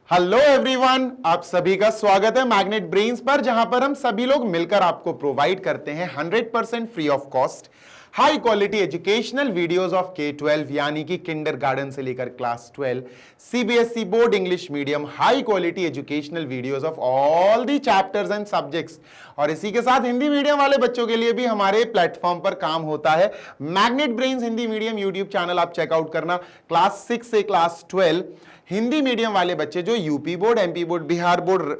Hello everyone, आप सभी का स्वागत है मैग्नेट ब्रेन्स पर, जहां पर हम सभी लोग मिलकर आपको प्रोवाइड करते हैं 100% free of cost high quality educational videos of K-12 यानी कि किंडरगार्टन से लेकर class 12 CBSE board English medium high quality educational videos of all the chapters and subjects. और इसी के साथ हिंदी मीडियम वाले बच्चों के लिए भी हमारे प्लेटफॉर्म पर काम होता है magnet brains Hindi medium YouTube channel, आप चेकआउट करना। क्लास 6 से क्लास 12 हिंदी मीडियम वाले बच्चे जो UP board, MP board, Bihar board,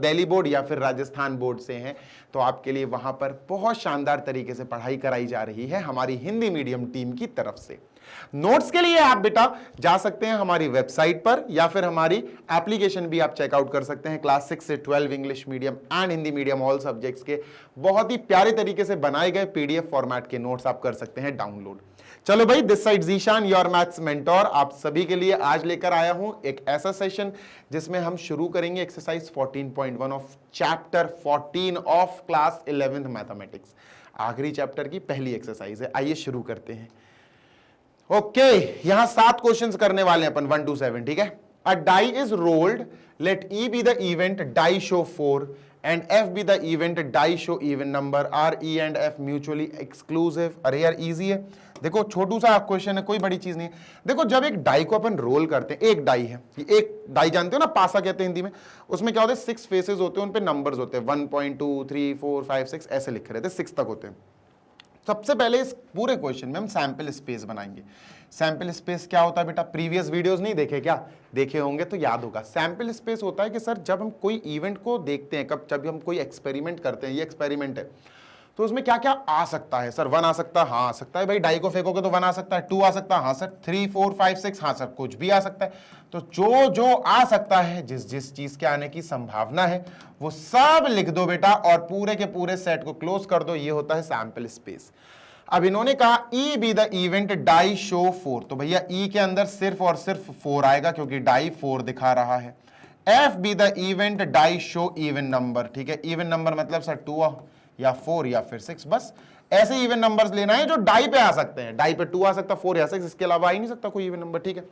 Delhi board या फिर राजस्थान बोर्ड से हैं, तो आपके लिए वहां पर बहुत शानदार तरीके से पढ़ाई कराई जा रही है हमारी हिंदी मीडियम टीम की तरफ से। नोट्स के लिए आप बेटा जा सकते हैं हमारी वेबसाइट पर या फिर हमारी एप्लीकेशन भी आप चेकआउट कर सकते हैं। क्लास 6 से 12 English medium and Hindi medium all subjects के बहुत ही प्यारे तरीके से बनाए गए पीडीएफ फॉर्मेट के नोट्स आप कर सकते हैं डाउनलोड। चलो भाई, this side Zeeshan, your maths mentor, आप सभी के लिए आज लेकर आया हूं एक ऐसा सेशन जिसमें हम शुरू करेंगे exercise 14.1 of chapter 14 of class 11th mathematics. आखिरी चैप्टर की पहली एक्सरसाइज है। आइए शुरू करते हैं। ओके, यहां 7 क्वेश्चंस करने वाले हैं अपन 1 to 7, ठीक है। A die is rolled, let E be the event die show 4 and F be the event die show even number, are E and F mutually exclusive। अरे यार इजी है, देखो छोटू सा क्वेश्चन है, कोई बड़ी चीज नहीं है। देखो जब एक डाई को अपन रोल करते हैं, एक डाई है, एक डाई जानते हो ना, पासा कहते हैं हिंदी में, उसमें क्या होता है 6 फेसेस होते हैं, उन पे नंबर्स होते हैं 1.2 3 4 5 6 ऐसे लिखे रहते हैं, 6 तक होते हैं। सबसे पहले इस पूरे क्वेश्चन में हम सैंपल स्पेस बनाएंगे। सैंपल स्पेस क्या होता है बेटा? प्रीवियस वीडियोस नहीं देखे क्या? देखे होंगे तो याद होगा। सैंपल स्पेस होता है कि सर जब हम कोई इवेंट को देखते हैं, कब जब हम कोई एक्सपेरिमेंट करते हैं, ये एक्सपेरिमेंट है, तो उसमें क्या क्या आ सकता है? सर 1 आ सकता है, हाँ आ सकता है भाई, डाई को फेंकोगे तो 1 आ सकता है, 2 आ सकता है, हाँ सर, 3 4 5 6, हाँ सर कुछ भी आ सकता है। तो जो जो आ सकता है, जिस जिस चीज के आने की संभावना है, वो सब लिख दो बेटा और पूरे के पूरे सेट को क्लोज कर दो। ये होता है सैंपल स्पेस। अब इन्होंने कहा E be the event die show 4, तो भैया ई के अंदर सिर्फ और सिर्फ 4 आएगा क्योंकि डाई 4 दिखा रहा है। F be the event die show even number, ठीक है, इवन नंबर मतलब सर 2 या 4 या फिर 6, बस ऐसे इवन नंबर्स लेना है जो डाई पे आ सकते हैं। डाई पे 2 आ सकता, 4 या 6, इसके अलावा आ ही नहीं सकता कोई इवन नंबर, ठीक है।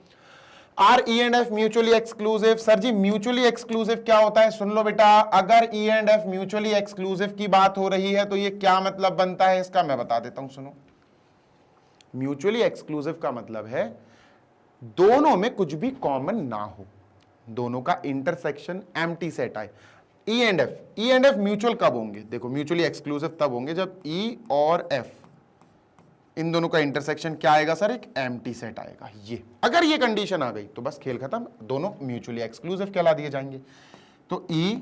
Are E and F mutually exclusive. Sir जी म्यूचुअली एक्सक्लूसिव क्या होता है? सुन लो बेटा, अगर E and F mutually exclusive की बात हो रही है तो ये क्या मतलब बनता है इसका, मैं बता देता हूं, सुनो। म्यूचुअली एक्सक्लूसिव का मतलब है दोनों में कुछ भी कॉमन ना हो, दोनों का इंटरसेक्शन एम्प्टी सेट आए। ई एंड एफ म्यूचुअल कब होंगे? देखो म्यूचुअली एक्सक्लूसिव तब होंगे जब ई और एफ, इन दोनों का इंटरसेक्शन क्या आएगा सर? एक एम्प्टी सेट आएगा। ये अगर ये कंडीशन आ गई तो बस खेल खत्म, दोनों म्यूचुअली एक्सक्लूसिव कहला दिए जाएंगे। तो ई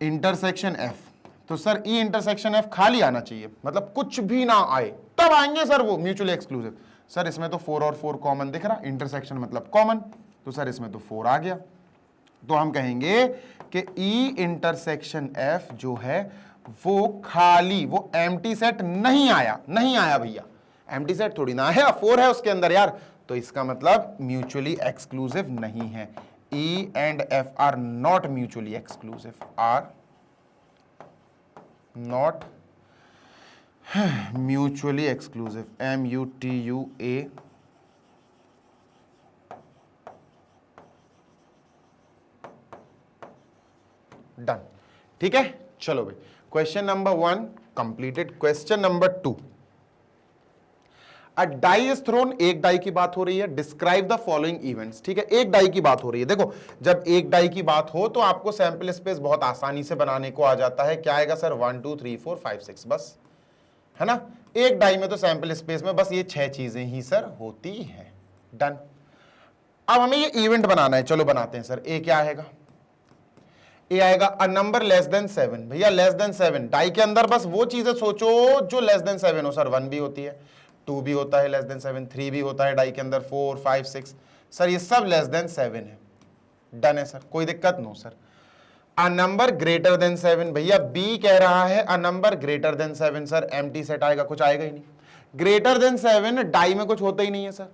इंटरसेक्शन एफ, तो सर ई इंटरसेक्शन एफ खाली आना चाहिए, मतलब कुछ भी ना आए तब आएंगे सर वो म्यूचुअली एक्सक्लूसिव। सर इसमें तो 4 और 4 कॉमन दिख रहा, इंटरसेक्शन मतलब कॉमन, तो सर इसमें तो 4 आ गया, तो हम कहेंगे कि ई इंटरसेक्शन एफ जो है वो खाली, वो एम्प्टी सेट नहीं आया भैया, एम्प्टी सेट थोड़ी ना है, 4 है उसके अंदर यार, तो इसका मतलब म्यूचुअली एक्सक्लूसिव नहीं है। E and F are not mutually exclusive, are not mutually exclusive, MUTUA done, ठीक है। चलो भाई, question number 1 completed. Question number 2, a die is thrown, एक डाई की बात हो रही है, डिस्क्राइब द फॉलोइंग इवेंट्स, ठीक है, एक डाई की बात हो रही है। देखो जब एक डाई की बात हो तो आपको सैंपल स्पेस बहुत आसानी से बनाने को आ जाता है। क्या आएगा सर? 1 2 3 4 5 6, बस, है ना। एक डाई में तो सैंपल स्पेस में बस ये 6 चीजें ही सर होती हैं। डन। अब हमें ये इवेंट बनाना है, चलो बनाते हैं सर। ए क्या आएगा? ए आएगा अ नंबर लेस देन 7। भैया लेस देन 7, डाई के अंदर बस वो चीजें सोचो जो लेस देन 7 हो। सर 1 भी होती है, 2 भी होता है लेस देन 7, 3 भी होता है डाई के अंदर, 4 5 6, सर ये सब लेस देन 7 है। डन है सर, कोई दिक्कत no sir. A number greater than 7, भैया बी कह रहा है a number greater than 7, sir empty set आएगा, कुछ आएगा ही नहीं। ग्रेटर देन 7 डाई में कुछ होता ही नहीं है सर।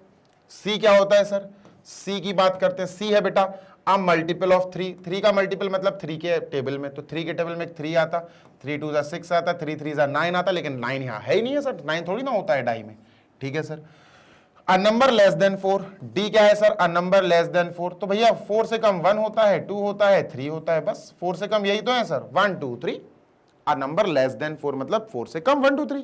सी क्या होता है सर? सी की बात करते हैं, सी है बेटा अ मल्टीपल ऑफ 3, 3 का मल्टीपल मतलब 3 के टेबल में, तो 3 के टेबल में 3 आता, 3 2 6 आता, 3 3 9 आता, लेकिन 9 यहाँ है ही नहीं है सर, 9 थोड़ी ना होता है डाई में, ठीक है sir. A number less than 4, D क्या है sir, a number less than 4, तो भैया 4 से कम 1 होता है, 2 होता है, 3 होता है, बस 4 से कम यही तो है sir, 1 2 3। A number less than 4 मतलब 4 से कम 1 2 3।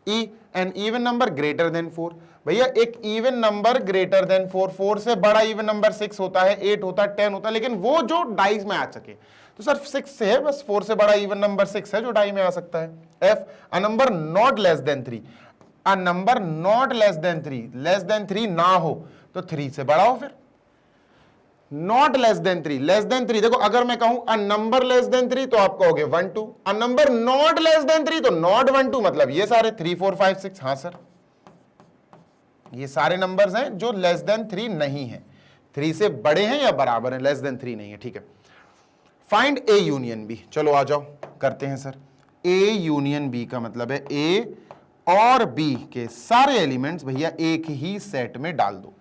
E an even number greater than 4, भैया एक इवन नंबर ग्रेटर देन 4, 4 से बड़ा इवन नंबर 6 होता है, 8 होता है, 10 होता है, लेकिन वो जो डाइस में आ सके, तो सर 6 से है, बस 4 से बड़ा इवन नंबर 6 है जो डाई में आ सकता है। F a number not less than 3, a number not less than 3 ना हो तो 3 से बड़ा हो, फिर नॉट लेस देन 3 देखो अगर मैं कहूं अ नंबर लेस देन 3 तो आप कहोगे 1 2, a number not less than 3 तो नॉट 1 2, मतलब ये सारे 3 4 5 6, हाँ सर ये सारे नंबर्स हैं जो लेस देन 3 नहीं है, 3 से बड़े हैं या बराबर हैं, लेस देन 3 नहीं है, ठीक है। फाइंड ए यूनियन बी, चलो आ जाओ करते हैं सर। ए यूनियन बी का मतलब है ए और बी के सारे एलिमेंट्स भैया एक ही सेट में डाल दो।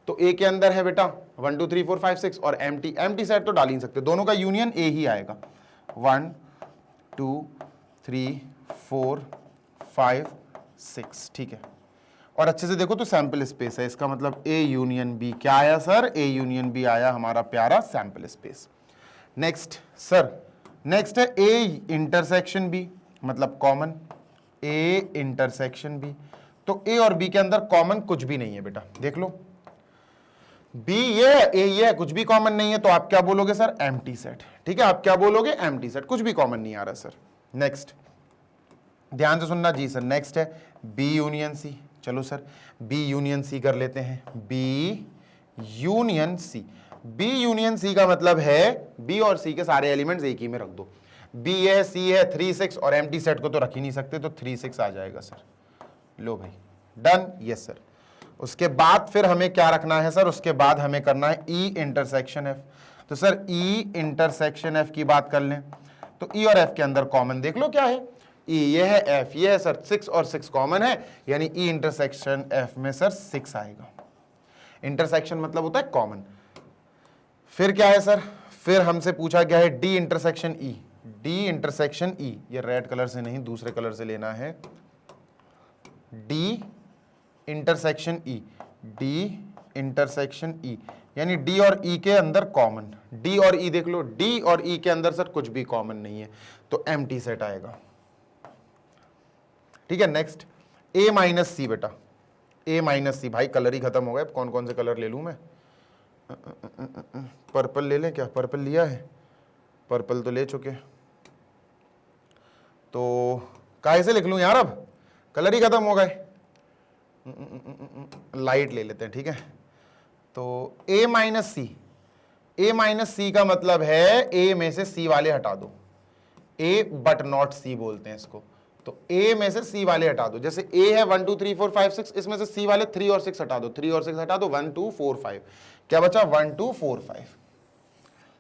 तो ए के अंदर है बेटा 1 2 3 4 5 6 और एम्प्टी सेट तो डाल ही नहीं सकते, दोनों का यूनियन ए ही आएगा, 1 2 3 4 5 6, ठीक है। और अच्छे से देखो तो सैंपल स्पेस है, इसका मतलब ए यूनियन बी क्या आया सर, ए यूनियन बी आया हमारा प्यारा sample space. Next sir, next है ए इंटरसेक्शन बी, मतलब कॉमन, ए इंटरसेक्शन बी, तो ए और बी के अंदर कॉमन कुछ भी नहीं है बेटा, देख लो बी ये है, ए ये है, कुछ भी कॉमन नहीं है, तो आप क्या बोलोगे सर, एम्प्टी सेट, ठीक है, आप क्या बोलोगे, एम्प्टी सेट, कुछ भी कॉमन नहीं आ रहा सर। नेक्स्ट ध्यान से सुनना जी सर, नेक्स्ट है बी यूनियन सी, चलो सर बी यूनियन सी कर लेते हैं, B union C, B union C का मतलब है बी और सी के सारे एलिमेंट्स एक ही में रख दो, बी ये है, सी है, 3 6 और एम्प्टी सेट को तो रख ही नहीं सकते, तो 3 6 आ जाएगा सर, लो भाई डन, यस सर। उसके बाद फिर हमें क्या रखना है सर, उसके बाद हमें करना है ई इंटरसेक्शन एफ, तो सर ई इंटरसेक्शन एफ की बात कर लें, तो ई और एफ के अंदर कॉमन देख लो क्या है, ई ये है, एफ ये है सर, 6 और 6 कॉमन है, यानी ई इंटरसेक्शन एफ में सर 6 आएगा। इंटरसेक्शन मतलब होता है कॉमन। फिर क्या है सर, फिर हमसे पूछा गया है D intersection E, D intersection E, ये रेड कलर से नहीं दूसरे कलर से लेना है, D intersection E, D intersection E, यानी डी और ई के अंदर कॉमन, डी और ई देख लो, डी और ई के अंदर सर कुछ भी कॉमन नहीं है, तो एम्प्टी सेट आएगा, ठीक है। नेक्स्ट ए माइनस सी बेटा, ए माइनस सी, भाई कलर ही खत्म हो गए, कौन कौन से कलर ले लूं मैं, पर्पल ले लें क्या, पर्पल लिया है, पर्पल तो ले चुके, तो काहे से लिख लूं यार, अब कलर ही खत्म हो गए, लाइट ले लेते हैं, ठीक है। तो ए माइनस सी, ए माइनस सी का मतलब है ए में से सी वाले हटा दो, ए बट नॉट सी बोलते हैं इसको, तो ए में से सी वाले हटा दो, जैसे ए है 1 2 3 4 5 6, इसमें से सी वाले 3 और 6 हटा दो, 3 और 6 हटा दो, 1 2 4 5, क्या बचा 1 2 4 5,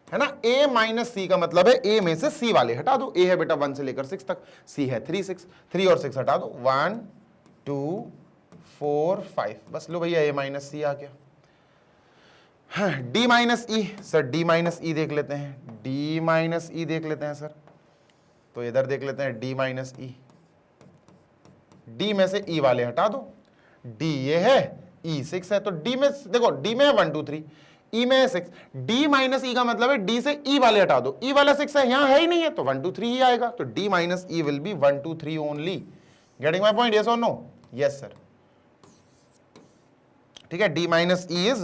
है ना। ए माइनस सी का मतलब है ए में से सी वाले हटा दो, ए है बेटा 1 से लेकर 6 तक, सी है 3 6, 3 और 6 हटा दो, 1 2 4 5, बस लो भैया ए माइनस सी आ गया। हाँ, डी माइनस ई, सर डी माइनस ई देख लेते हैं, डी माइनस ई देख लेते हैं सर, तो इधर देख लेते हैं डी माइनस ई, डी में से ई वाले हटा दो, डी ये है, ई 6 है, तो डी में देखो, डी में है 1 2 3, ई में है 6, डी माइनस ई का मतलब है डी से ई वाले हटा दो, ई वाला 6 है, यहां है ही नहीं है, तो 1 2 3 ही आएगा, तो D minus E will be 1 2 3 only. Getting my point, yes और नो, यस सर, ठीक है। डी माइनस ई इज,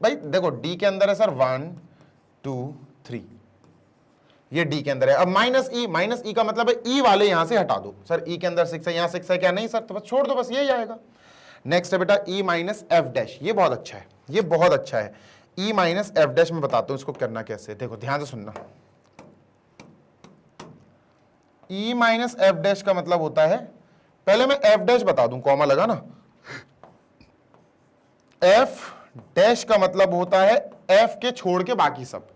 भाई देखो डी के अंदर है सर 1 2 3, ये डी के अंदर है, अब माइनस ई का मतलब है ई वाले यहां से हटा दो, सर ई के अंदर 6 है, यहां 6 है क्या, नहीं सर, तो बस छोड़ दो, बस यही आएगा। नेक्स्ट है बेटा ई माइनस एफ डैश, ये बहुत अच्छा है, ये बहुत अच्छा है, ई माइनस एफ डैश में बताता हूं इसको करना कैसे, देखो ध्यान से सुनना। ई माइनस एफ डैश का मतलब होता है, पहले मैं एफ डैश बता दूं, कॉमा लगा ना, एफ डैश का मतलब होता है एफ के छोड़ के बाकी सब,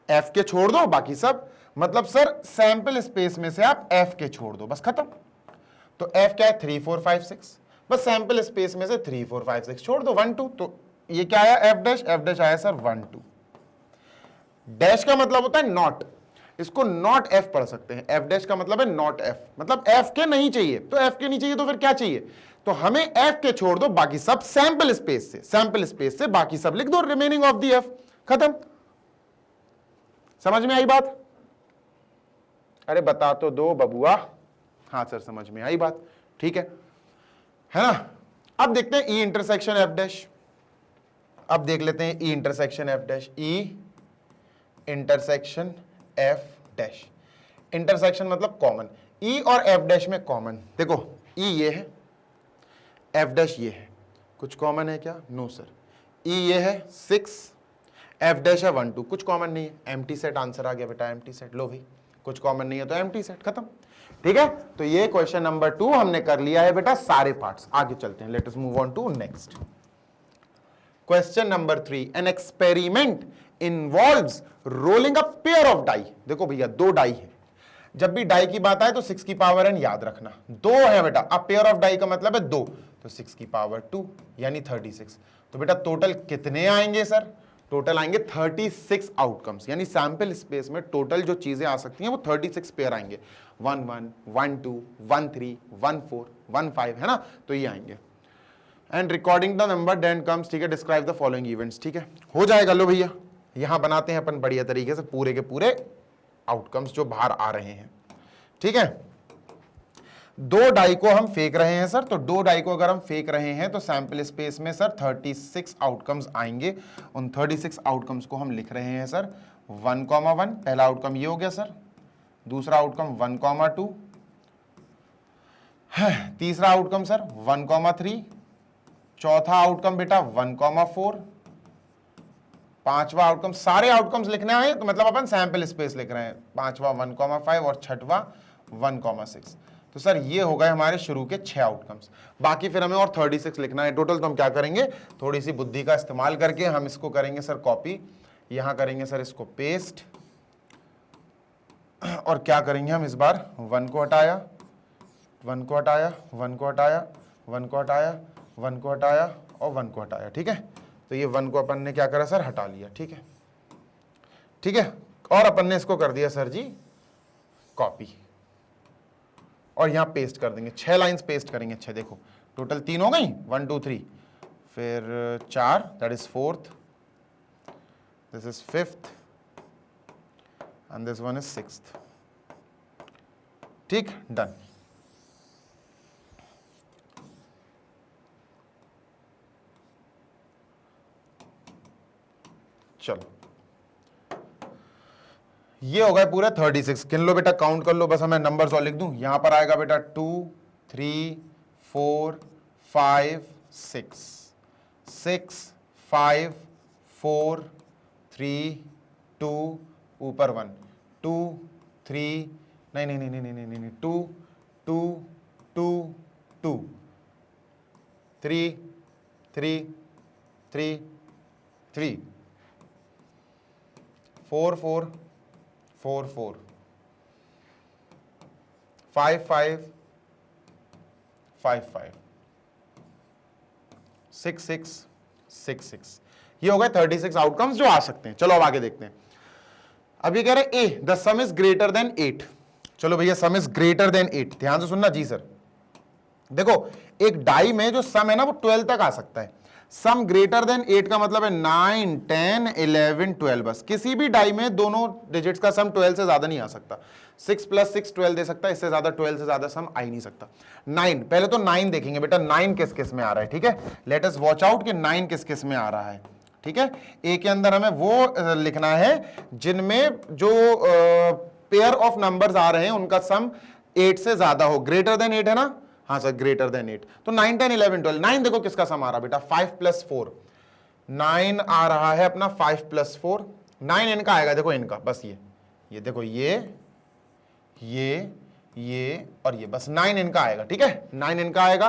एफ के छोड़ दो बाकी सब, मतलब सर सैंपल स्पेस में से आप एफ के छोड़ दो, बस खत्म। तो एफ क्या है 3 4 5 6, बस सैंपल स्पेस में से 3 4 5 6 छोड़ दो, 1 2, तो ये क्या आया एफ डैश आया सर 1 2। डैश का मतलब होता है नॉट, इसको नॉट एफ पढ़ सकते हैं। एफ डैश का मतलब है नॉट एफ, मतलब एफ के नहीं चाहिए। तो एफ के नहीं चाहिए तो फिर क्या चाहिए? तो हमें एफ के छोड़ दो, बाकी सब सैंपल स्पेस से, सैंपल स्पेस से बाकी सब लिख दो, रिमेनिंग ऑफ दी एफ, खत्म। समझ में आई बात? अरे बता तो दो बबुआ। हाँ सर समझ में आई बात, ठीक है ना? अब देखते हैं ई इंटरसेक्शन एफ डैश। अब देख लेते हैं E intersection F dash. E intersection F dash, intersection मतलब कॉमन। ई और एफ डैश में कॉमन देखो, ई ये है, एफ डैश ये है, कुछ कॉमन है क्या? No sir. ई ये है 6, एफ डैश है 1 2, कुछ कॉमन नहीं है। एम्प्टी सेट आंसर आ गया बेटा, एम्प्टी सेट। लो भाई कुछ कॉमन नहीं है तो एम्प्टी सेट, खत्म। ठीक है, तो ये क्वेश्चन नंबर 2 हमने कर लिया है बेटा सारे पार्ट्स। आगे चलते हैं, let us move on to next question number 3। An experiment involves rolling a pair of die. देखो भैया 2 डाई है, जब भी डाई की बात आए तो 6 की पावर n याद रखना, 2 है बेटा। अब पेयर ऑफ डाई का मतलब है 2, तो 6 की पावर 2 यानी 36। तो बेटा टोटल कितने आएंगे सर? टोटल आएंगे 36 आउटकम्स, यानी सैंपल स्पेस में टोटल जो चीजें आ सकती हैं वो 36 पेयर आएंगे। 1 1 1 2 1 3 1 4 1 5, है ना? तो ये आएंगे। And recording the number then comes, ठीक है, डिस्क्राइब द फॉलोइंग इवेंट्स। ठीक है, हो जाएगा। लो भैया यहां बनाते हैं अपन बढ़िया तरीके से पूरे के पूरे आउटकम्स जो बाहर आ रहे हैं। ठीक है, 2 डाई को हम फेंक रहे हैं सर, तो 2 डाई को अगर हम फेंक रहे हैं तो सैंपल स्पेस में सर 36 आउटकम्स आएंगे। उन 36 आउटकम्स को हम लिख रहे हैं सर 1,1। पहला आउटकम ये हो गया सर, दूसरा आउटकम 1,2, तीसरा आउटकम सर 1,3, चौथा आउटकम बेटा 1,4, पांचवा आउटकम, सारे आउटकम्स लिखने आए तो मतलब अपन सैंपल स्पेस लिख रहे हैं। पांचवा 1,5 और छठवा 1,6। तो सर ये हो गए हमारे शुरू के 6 आउटकम्स। बाकी फिर हमें और 36 लिखना है टोटल। तो हम क्या करेंगे, थोड़ी सी बुद्धि का इस्तेमाल करके हम इसको करेंगे सर कॉपी, यहां करेंगे सर इसको पेस्ट, और क्या करेंगे हम इस बार 1 को हटाया, 1 को हटाया, 1 को हटाया, 1 को हटाया, 1 को हटाया और 1 को हटाया। ठीक है, तो ये 1 को अपन ने क्या करा सर, हटा लिया। ठीक है, ठीक है, और अपन ने इसको कर दिया सर जी कॉपी, और यहां पेस्ट कर देंगे। 6 लाइंस पेस्ट करेंगे। 6 देखो टोटल 3 हो गई, 1 2 3, फिर 4, that is 4th, this is 5th and this one is 6th। ठीक, डन। चलो ये हो गए पूरे 36। गिन लो बेटा, काउंट कर लो, बस हमें नंबर्स और लिख दूं। यहां पर आएगा बेटा 2 3 4 5 6 6 5 4 3 2, ऊपर 1 2 3, नहीं नहीं नहीं नहीं नहीं नहीं नहीं 2 2 2 2 3 3 3 3 4 4 4 4 5 5 5 5 6 6 6 6। ये हो गए 36 आउटकम्स जो आ सकते हैं। चलो अब आगे देखते हैं। अब ये कह रहे हैं A the sum is greater than 8। चलो भैया सम इज ग्रेटर देन 8, ध्यान से सुनना जी सर। देखो एक डाई में जो सम है ना वो 12 तक आ सकता है। सम ग्रेटर देन 8 का मतलब है 9 10 11 12। बस किसी भी डाई में दोनों डिजिट्स का सम 12 से ज्यादा नहीं आ सकता। 6 + 6 12 दे सकता है, इससे ज्यादा 12 से ज्यादा सम आ ही नहीं सकता। 9, पहले तो 9 देखेंगे बेटा, 9 किस किस में आ रहा है। ठीक है, लेट अस वॉच आउट कि 9 किस किस में आ रहा है। ठीक है, ए के अंदर हमें वो लिखना है जिनमें जो पेयर ऑफ नंबर्स आ रहे हैं उनका सम 8 से ज्यादा हो। ग्रेटर देन 8 है ना, हाँ सर ग्रेटर देन 8। तो 9 10 11 12। 9 देखो किसका सम आ रहा बेटा, 5 + 4। 9 आ रहा है अपना 5 + 4। 9 इनका आएगा, देखो इनका बस ये देखो ये और ये, बस 9 इनका आएगा। ठीक है, 9 इनका आएगा।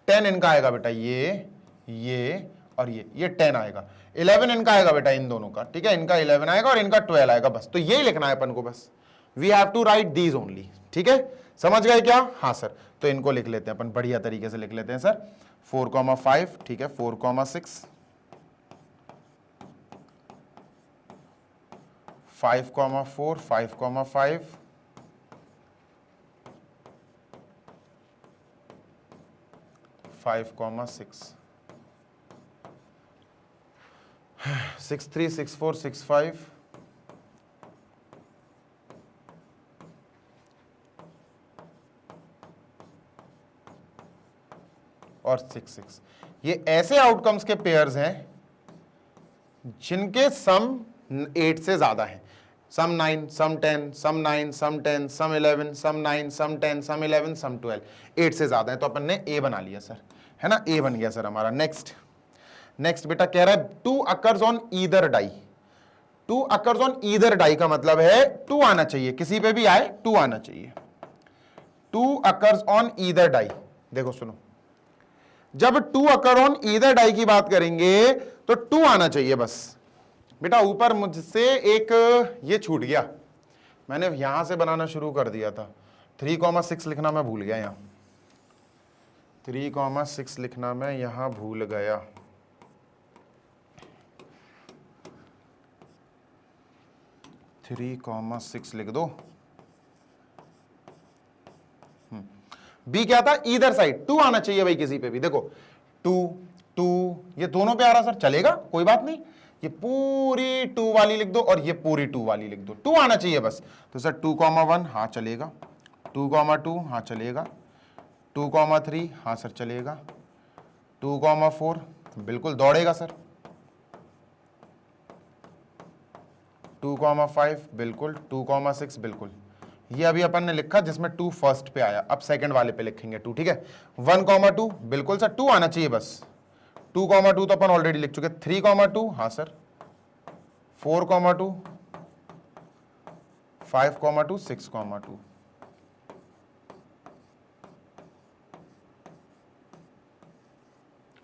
10 इनका आएगा बेटा, ये और ये 10 आएगा। 11 इनका आएगा बेटा इन दोनों का। ठीक है, इनका 11 आएगा और इनका 12 आएगा। बस तो यही लिखना है अपन को, बस we have to write these only. ठीक है, समझ गए क्या? हाँ सर, तो इनको लिख लेते हैं अपन, बढ़िया तरीके से लिख लेते हैं सर। 4,5, ठीक है, 4,6, 5,4, 5,5, 5,6, 6,3, 6,4, 6,5, और 6,6। ये ऐसे आउटकम्स के पेयर्स हैं जिनके सम 8 से ज्यादा है। सम 9, सम 10, सम 9, सम 10, सम 11, सम 9, सम 10, सम 11, सम 12, 8 से ज्यादा है, तो अपन ने ए बना लिया सर, है ना, ए बन गया सर हमारा। नेक्स्ट बेटा कह रहा है 2 occurs on either die. 2 occurs on either die का मतलब है 2 आना चाहिए, किसी पे भी आए 2 आना चाहिए। 2 अकर्स ऑन ईदर डाई, देखो सुनो, जब 2 अकर ऑन ईदर डाई की बात करेंगे तो 2 आना चाहिए बस। बेटा ऊपर मुझसे एक ये छूट गया, मैंने यहां से बनाना शुरू कर दिया था, 3,6 लिखना मैं भूल गया, यहां 3,6 लिखना मैं यहां भूल गया। थ्री कॉमा 6 लिख दो। बी क्या था, ईदर साइड 2 आना चाहिए भाई किसी पे भी। देखो 2 2 ये दोनों पे आ रहा सर, चलेगा कोई बात नहीं, ये पूरी 2 वाली लिख दो और ये पूरी 2 वाली लिख दो, 2 आना चाहिए बस। तो सर 2,1 हाँ चलेगा, 2,2 हाँ चलेगा, 2,3 हाँ सर चलेगा, 2,4 बिल्कुल दौड़ेगा सर, 2,5 बिल्कुल, 2,6 बिल्कुल। ये अभी अपन ने लिखा जिसमें 2 फर्स्ट पे आया, अब सेकंड वाले पे लिखेंगे 2, ठीक है। 1,2 बिल्कुल सर 2 आना चाहिए बस, 2,2 तो अपन ऑलरेडी लिख चुके। 3,2 हाँ सर, 4,2, 5,2, 6,2।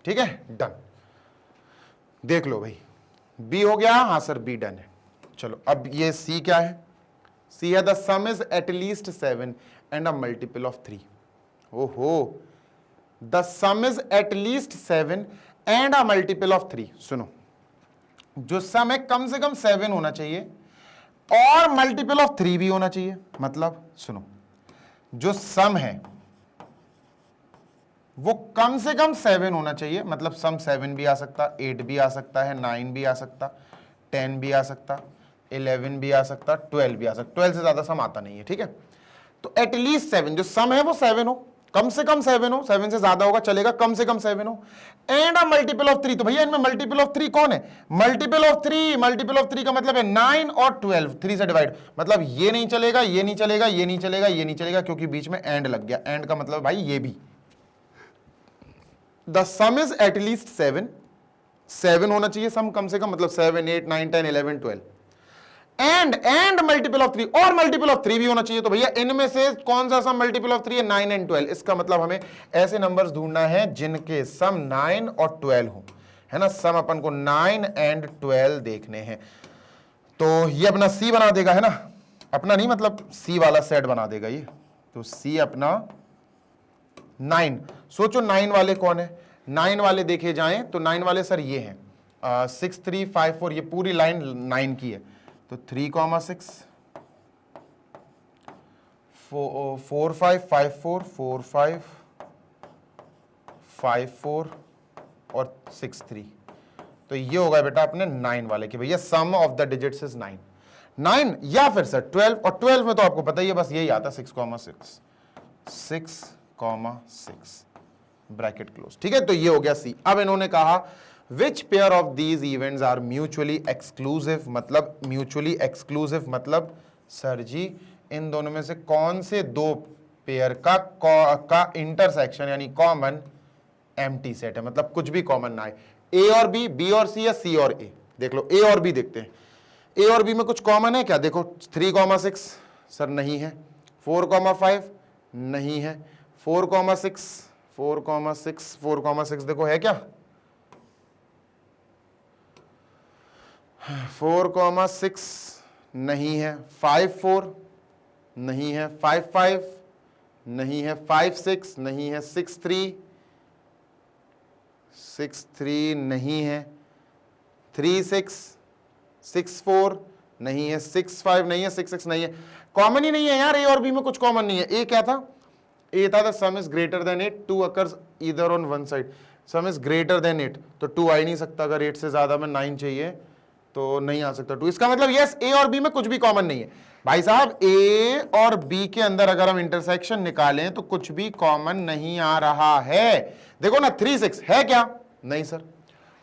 ठीक है, डन। देख लो भाई, बी हो गया, हाँ सर बी डन है। चलो अब ये सी क्या है, सी है the sum is at least 7 and a multiple of 3। ओहो, the sum is at least 7 and a multiple of 3। सुनो, जो सम है कम से कम 7 होना चाहिए और मल्टीपल ऑफ 3 भी होना चाहिए। मतलब सुनो, जो सम है वो कम से कम 7 होना चाहिए, मतलब सम 7 भी आ सकता, 8 भी आ सकता है, 9 भी आ सकता, 10 भी आ सकता, 11 भी आ सकता, 12 भी आ सकता। 12 से ज्यादा सम आता नहीं है, ठीक है। तो एटलीस्ट 7, जो सम है वो 7 हो, कम से कम 7 हो, 7 से ज्यादा होगा चलेगा, कम से कम 7 हो, एंड अ मल्टीपल ऑफ 3। तो भैया इनमें मल्टीपल ऑफ 3 कौन है, मल्टीपल ऑफ 3, मल्टीपल ऑफ 3 का मतलब है 9 और 12, 3 से डिवाइड, मतलब ये नहीं चलेगा, ये नहीं चलेगा, ये नहीं चलेगा, ये नहीं चलेगा, क्योंकि बीच में एंड लग गया। एंड का मतलब भाई ये भी, the sum is at least 7 होना चाहिए सम कम से कम, मतलब 7, 8, 9, 10, 11, 12, एंड मल्टीपल ऑफ 3, और मल्टीपल ऑफ 3 भी होना चाहिए। तो भैया इनमें से कौन सा सम मल्टीपल ऑफ 3 है, 9 एंड 12। इसका मतलब हमें ऐसे नंबर्स ढूंढना है जिनके सम 9 और 12 हो, है ना। सम अपन को 9 एंड 12 देखने हैं। तो ये अपना सी बना देगा, है ना, अपना नहीं मतलब सी वाला सेट बना देगा ये। तो सी अपना 9। सोचो 9 वाले कौन है, 9 वाले देखे जाएं तो 9 वाले सर ये हैं 6, 3, 5, 4, ये पूरी लाइन 9 की है। तो 3,6, 4, 5, 5, 4, 4, 5, 5, 4 और 6, 3। तो ये होगा बेटा अपने 9 वाले की, भैया सम ऑफ द डिजिट्स इज 9 या फिर सर 12, और 12 में तो आपको पता ही है बस यही आता 6,6, 6,6 ब्रैकेट क्लोज, ठीक है। तो ये हो गया सी। अब इन्होंने कहा which pair of these events are mutually exclusive, मतलब म्यूचुअली एक्सक्लूसिव मतलब सर जी इन दोनों में से कौन से दो पेयर का इंटरसेक्शन यानी कॉमन एम्प्टी सेट है, मतलब कुछ भी कॉमन ना है, ए और बी, बी और सी या सी और ए। देख लो ए और बी देखते हैं, ए और बी में कुछ कॉमन है क्या, देखो 3,6 सर नहीं है, 4,5 नहीं है, 4,6 देखो है क्या, 4,6 नहीं है, 5,4 नहीं है, 5,5 नहीं है, 5,6 नहीं है, 6,3 नहीं है, 3,6 6,4 नहीं है, 6 5 नहीं है, 6 6 नहीं है, कॉमन ही नहीं है यार, ए और बी में कुछ कॉमन नहीं है। ए क्या था? ए था the sum is greater than 8, 2 occurs either on one side, some is greater than 8, तो 2 आ ही नहीं सकता, अगर 8 से ज्यादा में 9 चाहिए तो नहीं आ सकता 2। इसका मतलब यस, ए और बी में कुछ भी कॉमन नहीं है भाई साहब। ए और बी के अंदर अगर हम इंटरसेक्शन निकालें तो कुछ भी कॉमन नहीं आ रहा है। देखो ना, 3 6 है क्या? नहीं सर।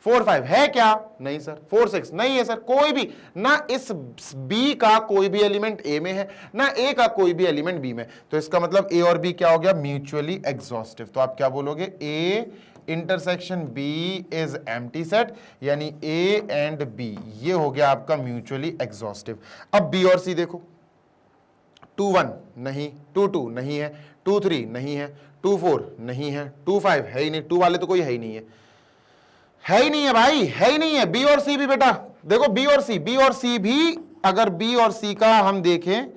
4 5 है क्या? नहीं सर। 4 6 नहीं है सर। कोई भी ना, इस बी का कोई भी एलिमेंट ए में है, ना ए का कोई भी एलिमेंट बी में, तो इसका मतलब ए और बी क्या हो गया? Mutually exhaustive. तो आप क्या बोलोगे? A intersection B is empty set, यानी ए एंड बी ये हो गया आपका म्यूचुअली एग्जॉस्टिव। अब बी और सी देखो, 2 1 नहीं, 2 2 नहीं है, 2 3 नहीं है, 2 4 नहीं है, 2 5 है ही नहीं, 2 वाले तो कोई है ही नहीं है, है ही नहीं है भाई, है ही नहीं है। बी और सी भी बेटा देखो, बी और सी भी, अगर बी और सी का हम देखें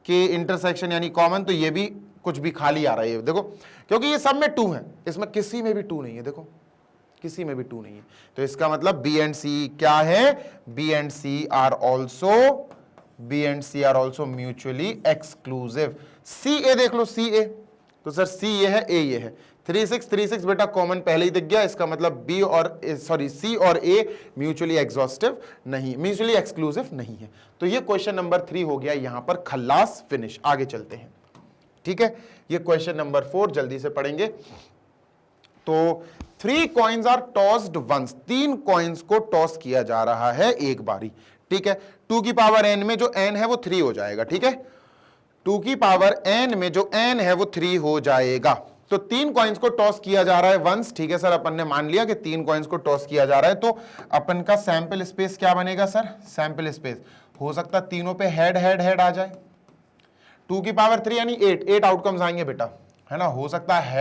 कि इंटरसेक्शन यानी कॉमन, तो ये भी कुछ भी खाली आ रहा है देखो, क्योंकि ये सब में 2 है, इसमें किसी में भी 2 नहीं है, देखो किसी में भी 2 नहीं है। तो इसका मतलब बी एंड सी क्या है? B and C are also mutually exclusive. C A देख लो, सी ए, तो सर सी ये है, ए ये है। 3 6 बेटा कॉमन पहले ही दिख गया, इसका मतलब बी और सी और ए म्यूचुअली एग्जॉस्टिव नहीं, म्यूचुअली एक्सक्लूसिव नहीं है। तो ये क्वेश्चन नंबर 3 हो गया यहां पर खल्लास, फिनिश। आगे चलते हैं, ठीक है। ये क्वेश्चन नंबर 4 जल्दी से पढ़ेंगे। तो 3 coins are tossed once, 3 coins को टॉस किया जा रहा है एक बारी, ठीक है। 2 की पावर n में जो n है वो 3 हो जाएगा, ठीक है। 2 की पावर n में जो n है वो 3 हो जाएगा। तो 3 कॉइन्स को टॉस किया जा रहा है वंस, ठीक है सर। अपन ने मान लिया कि 3 कॉइन्स को टॉस किया जा रहा है, तो अपन का सैंपल स्पेस क्या बनेगा सर? सैंपल स्पेस हो सकता है तीनों पे हेड हेड हेड आ जाए। 2 की पावर 3 यानी 8 आउटकम्स आएंगे बेटा, है ना। हो सकता है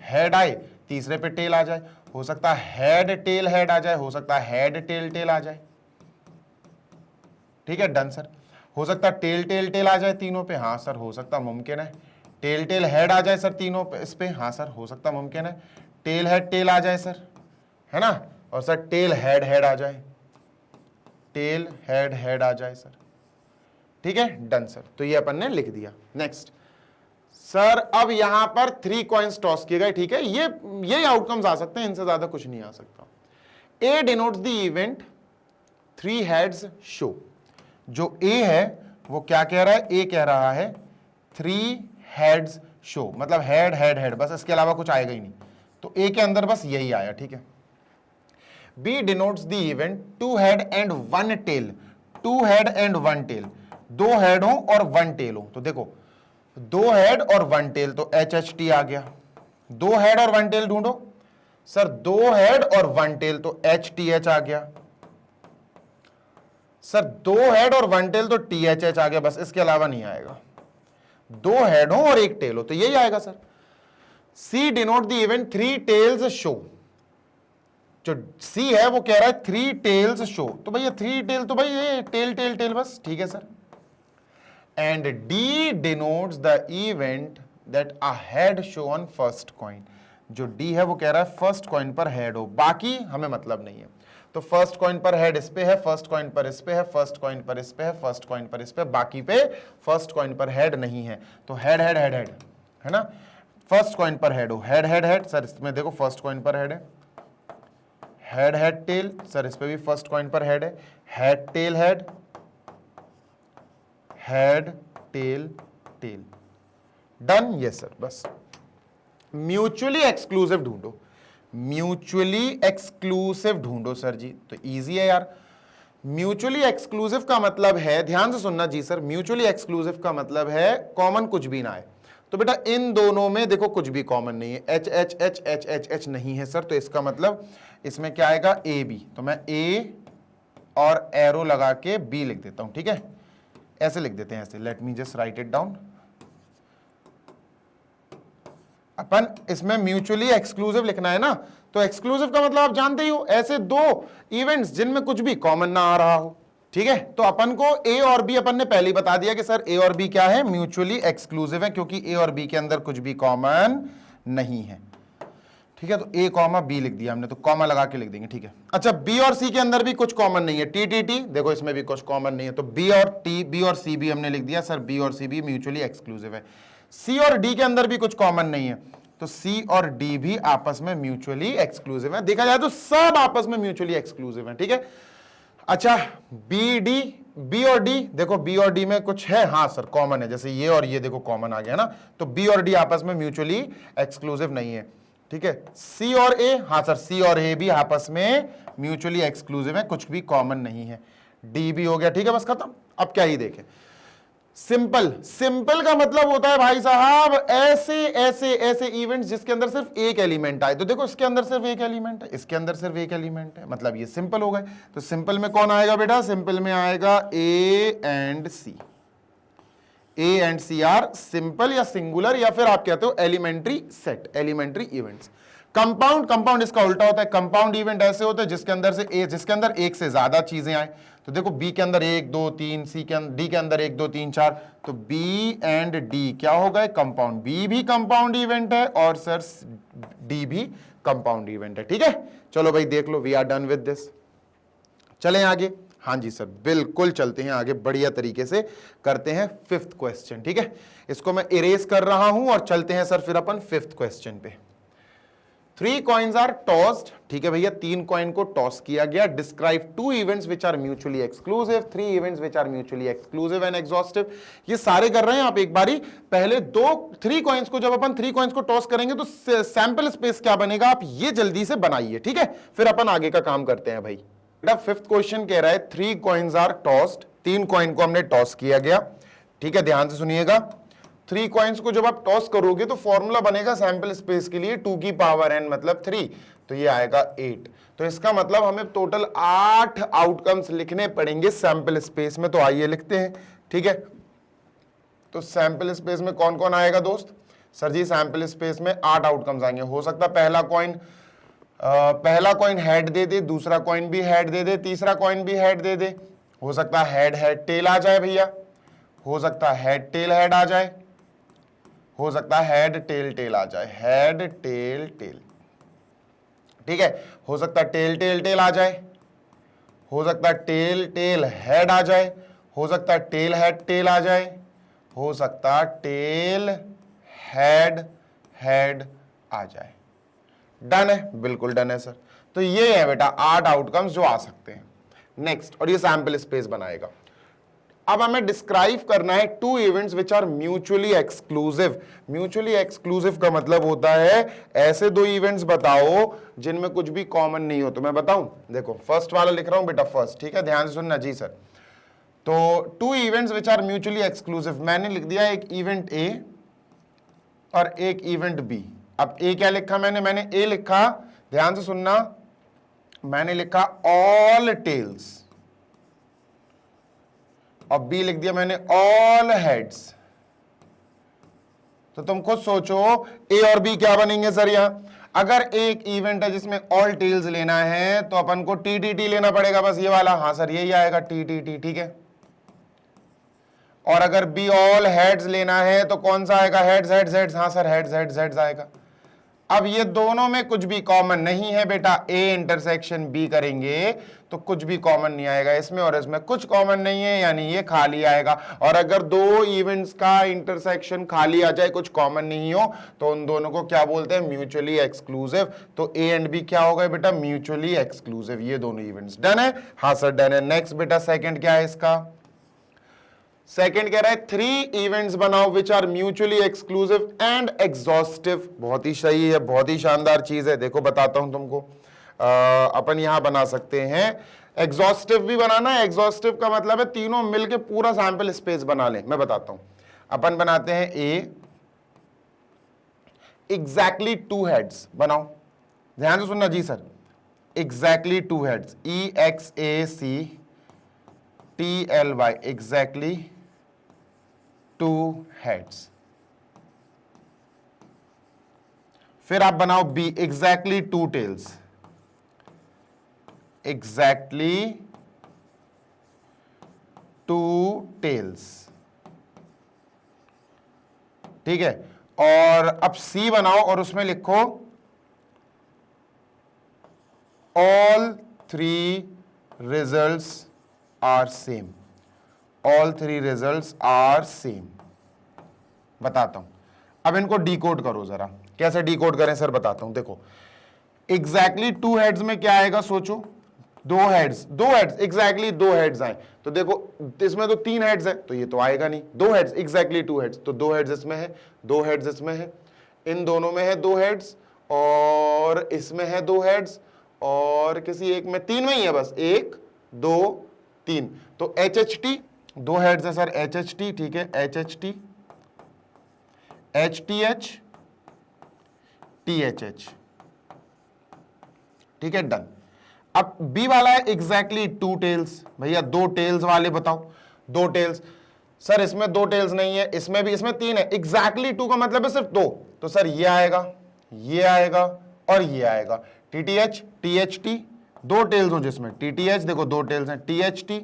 हेड आए, तीसरे पे टेल आ जाए, हो सकता है हेड टेल हेड आ जाए, हो सकता है हेड टेल टेल आ जाए, ठीक है, डन सर। हो सकता है टेल टेल टेल आ जाए तीनों पे, हाँ सर हो सकता मुमकिन है। टेल टेल हेड आ जाए सर तीनों पे, इस पे, हाँ सर हो सकता मुमकिन है। टेल हेड टेल आ जाए सर, है ना। और सर टेल हेड हेड आ जाए, टेल हेड हेड आ जाए सर, ठीक है, डन सर। तो ये अपन ने लिख दिया। नेक्स्ट सर, अब यहां पर 3 कॉइन्स टॉस किए गए, ठीक है। ये आउटकम्स आ सकते हैं, इनसे ज्यादा कुछ नहीं आ सकता। A denotes the event 3 heads show. जो ए है वो क्या कह रहा है? ए कह रहा है 3 हेड्स शो, मतलब हेड हेड हेड, बस इसके अलावा कुछ आएगा ही नहीं। तो ए के अंदर बस यही आया, ठीक है। B denotes the event 2 head and 1 tail, 2 head and 1 tail, 2 head हो और 1 टेल हो। तो देखो 2 हेड और 1 टेल, तो HHT आ गया। 2 हेड और 1 टेल ढूंढो सर, 2 हेड और 1 टेल, तो HTH आ गया सर। 2 हेड और 1 टेल, तो THH आ गया, बस इसके अलावा नहीं आएगा। 2 हेड हो और 1 टेल हो, तो यही आएगा sir. C denote the event 3 tails show. जो C है वो कह रहा है 3 टेल्स शो, तो भैया 3 टेल, तो भाई ये टेल टेल टेल, बस ठीक है sir. And D denotes the event that a head show on first coin. जो D है वो कह रहा है फर्स्ट कॉइन पर हेड हो, बाकी हमें मतलब नहीं है। तो फर्स्ट कॉइन पर हेड इस पे है, फर्स्ट कॉइन पर इस पे है, फर्स्ट कॉइन पर इस पे है, फर्स्ट कॉइन पर इस पे, बाकी पे फर्स्ट कॉइन पर हेड नहीं है। तो हेड हेड हेड हेड, है ना। फर्स्ट कॉइन पर हेड हो, हेड हेड हेड सर, इसमें देखो फर्स्ट कॉइन पर हेड है, हेड हेड टेल सर, इस पे भी फर्स्ट कॉइन पर हेड है, head tail head, head tail tail, done. Yes sir, बस म्यूचुअली एक्सक्लूसिव ढूंढो, म्यूचुअली एक्सक्लूसिव ढूंढो सर जी। तो इजी है यार। म्यूचुअली एक्सक्लूसिव का मतलब है, ध्यान से सुनना जी सर, म्यूचुअली एक्सक्लूसिव का मतलब है कॉमन कुछ भी ना आए। तो बेटा इन दोनों में देखो कुछ भी कॉमन नहीं है, H H H H H H नहीं है सर, तो इसका मतलब इसमें क्या आएगा? A B. तो मैं ए और एरो लगा के बी लिख देता हूं, ठीक है। ऐसे लिख देते हैं, ऐसे, let me just write it down. अपन इसमें म्यूचुअली एक्सक्लूसिव लिखना है ना, तो एक्सक्लूसिव का मतलब आप जानते ही हो, ऐसे 2 इवेंट्स जिनमें कुछ भी कॉमन ना आ रहा हो, ठीक है। तो अपन को ए और बी अपन ने पहले ही बता दिया कि सर ए और बी क्या है? म्यूचुअली एक्सक्लूसिव है, क्योंकि ए और बी के अंदर कुछ भी कॉमन नहीं है। ठीक है, तो ए कॉमा बी लिख दिया हमने, तो कॉमा लगा के लिख देंगे, ठीक है। अच्छा, बी और सी के अंदर भी कुछ कॉमन नहीं है, टी टी टी, देखो इसमें भी कुछ कॉमन नहीं है, तो बी और टी, बी और सी भी हमने लिख दिया सर, बी और सी भी म्यूचुअली एक्सक्लूसिव है। सी और डी के अंदर भी कुछ कॉमन नहीं है, तो सी और डी भी आपस में म्यूचुअली एक्सक्लूसिव है, देखा जाए तो सब आपस में म्यूचुअली एक्सक्लूसिव है, ठीक है। अच्छा, बी डी, बी और डी, देखो बी और डी में कुछ है, हाँ सर कॉमन है, जैसे ये और ये देखो कॉमन आ गया ना, तो बी और डी आपस में म्यूचुअली एक्सक्लूसिव नहीं है, ठीक है। सी और ए, हाँ सर सी और ए भी आपस में म्यूचुअली एक्सक्लूसिव है, कुछ भी कॉमन नहीं है। डी भी हो गया, ठीक है, बस खत्म। अब क्या ही देखें, सिंपल, सिंपल का मतलब होता है भाई साहब ऐसे ऐसे ऐसे इवेंट्स जिसके अंदर सिर्फ एक एलिमेंट आए, तो देखो इसके अंदर सिर्फ एक एलिमेंट है, इसके अंदर सिर्फ एक एलिमेंट है, मतलब ये सिंपल हो गए। तो सिंपल में कौन आएगा बेटा, सिंपल में आएगा A and C. A and C are simple या सिंगुलर, या फिर आप कहते हो elementary set, elementary events. Compound, compound इसका उल्टा होता है, कंपाउंड इवेंट ऐसे होते हैं जिसके अंदर से जिसके अंदर एक से ज्यादा चीजें आए, तो देखो बी के अंदर 1 2 3, सी के डी के अंदर 1 2 3 4, तो बी एंड डी क्या हो गए, कंपाउंड। बी भी कंपाउंड इवेंट है और सर डी भी कंपाउंड इवेंट है, ठीक है। चलो भाई देख लो, we are done with this, चलें आगे। हाँ जी सर, बिल्कुल चलते हैं आगे, बढ़िया तरीके से करते हैं फिफ्थ क्वेश्चन, ठीक है। इसको मैं इरेज कर रहा हूं और चलते हैं सर फिर अपन फिफ्थ क्वेश्चन पे। 3 कॉइन्स आर टॉस्ड, ठीक है भैया, 3 कॉइन को टॉस किया गया। Describe 2 events which are mutually exclusive, 3 events which are mutually exclusive and exhaustive. ये सारे कर रहे हैं आप एक बारी, पहले 3 कॉइन्स को, जब अपन 3 कॉइन्स को टॉस करेंगे तो सैंपल स्पेस क्या बनेगा, आप ये जल्दी से बनाइए, ठीक है, फिर अपन आगे का काम करते हैं भाई। फिफ्थ क्वेश्चन कह रहा है 3 कॉइन्स आर टॉस्ड, 3 कॉइन को हमने टॉस किया गया, ठीक है, ध्यान से सुनिएगा। 3 कॉइन्स को जब आप टॉस करोगे तो फॉर्मूला बनेगा सैंपल स्पेस के लिए 2 की पावर n मतलब 3, तो ये आएगा 8। तो इसका मतलब हमें टोटल 8 आउटकम्स लिखने पड़ेंगे सैंपल स्पेस में, तो आइए लिखते हैं, ठीक है। तो सैंपल स्पेस में कौन कौन आएगा दोस्त, सर जी सैंपल स्पेस में 8 आउटकम्स आएंगे। हो सकता है पहला कॉइन हेड दे दे, दूसरा कॉइन भी हेड दे दे, तीसरा कॉइन भी हेड दे दे, हो सकता है हेड हेड टेल आ जाए भैया, हो सकता है हेड टेल हेड आ जाए, हो सकता है हेड टेल टेल आ जाए, हेड टेल टेल, ठीक है, हो सकता है टेल टेल टेल आ जाए, हो सकता है टेल टेल हेड आ जाए, हो सकता है टेल हेड टेल आ जाए, हो सकता है टेल हेड हेड आ जाए। डन है, बिल्कुल डन है सर। तो ये है बेटा 8 आउटकम्स जो आ सकते हैं। नेक्स्ट, और ये सैंपल स्पेस बनाएगा। अब हमें डिस्क्राइब करना है 2 events which are mutually exclusive. Mutually exclusive का मतलब होता है ऐसे 2 इवेंट्स बताओ जिनमें कुछ भी कॉमन नहीं हो। तो मैं बताऊं, देखो फर्स्ट वाला लिख रहा हूं बेटा, फर्स्ट, ठीक है, ध्यान से सुनना जी सर। तो 2 events which are mutually exclusive, मैंने लिख दिया एक इवेंट ए और एक इवेंट बी। अब ए क्या लिखा मैंने ए लिखा, ध्यान से सुनना, मैंने लिखा ऑल टेल्स, और बी लिख दिया मैंने ऑल हेड्स। तो तुम खुद सोचो ए और बी क्या बनेंगे सर यहां। अगर एक इवेंट है जिसमें ऑल टेल्स लेना है तो अपन को टी टी टी लेना पड़ेगा, बस ये वाला, हाँ सर यही आएगा टी टी टी, ठीक है। और अगर बी ऑल हेड्स लेना है तो कौन सा आएगा, हेड्स हेड्स हेड्स, हाँ सर हेड्स हेड्स हेड्स आएगा। अब ये दोनों में कुछ भी कॉमन नहीं है बेटा, ए इंटरसेक्शन बी करेंगे तो कुछ भी कॉमन नहीं आएगा इसमें, और इसमें कुछ कॉमन नहीं है, यानी ये खाली आएगा। और अगर 2 इवेंट्स का इंटरसेक्शन खाली आ जाए, कुछ कॉमन नहीं हो, तो उन दोनों को क्या बोलते हैं, म्यूचुअली एक्सक्लूसिव। तो ए एंड बी क्या हो गए बेटा, म्यूचुअली एक्सक्लूसिव, ये दोनों इवेंट्स। डन है, हाँ सर डन है। नेक्स्ट बेटा सेकंड क्या है इसका, सेकेंड कह रहा है 3 इवेंट्स बनाओ which are mutually exclusive and exhaustive. बहुत ही सही है, बहुत ही शानदार चीज है। देखो बताता हूं तुमको, अपन यहां बना सकते हैं, एग्जॉस्टिव भी बनाना है। एग्जॉस्टिव का मतलब है तीनों मिलके पूरा सैंपल स्पेस बना लें। मैं बताता हूं, अपन बनाते हैं ए एग्जैक्टली 2 हेड्स बनाओ, ध्यान से सुनना जी sir, exactly 2 heads, EXACTLY, exactly 2 heads. फिर आप बनाओ B exactly 2 tails, exactly 2 tails, ठीक है। और अब सी बनाओ और उसमें लिखो all three results are same, all three results are same. बताता हूं, अब इनको डिकोड करो जरा, कैसे डिकोड करें सर बताता हूं। देखो एग्जैक्टली टू हेड्स में क्या आएगा, सोचो, दो हेड्स एग्जैक्टली दो हेड्स आए, तो देखो इसमें तो तीन हेड्स है तो ये तो आएगा नहीं। दो हेड्स एग्जैक्टली टू हेड्स, तो दो हेड्स इसमें है, दो हेड्स इसमें है, इन दोनों में है दो हेड्स, और इसमें है दो हेड्स, और किसी एक में, तीन में ही है बस, एक दो तीन, तो एच एच टी, दो हेड्स है सर, एच एच टी, ठीक है, H H T, H T H, T H H, ठीक है, डन। अब बी वाला है एग्जैक्टली टू टेल्स, भैया दो टेल्स वाले बताओ, दो टेल्स, सर इसमें दो टेल्स नहीं है, इसमें भी, इसमें तीन है, एग्जैक्टली टू का मतलब है सिर्फ दो, तो सर ये आएगा, ये आएगा और ये आएगा, टीटीएच, टीएचटी, दो टेल्स हो जिसमें, टीटीएच देखो दो टेल्स हैं, टीएचटी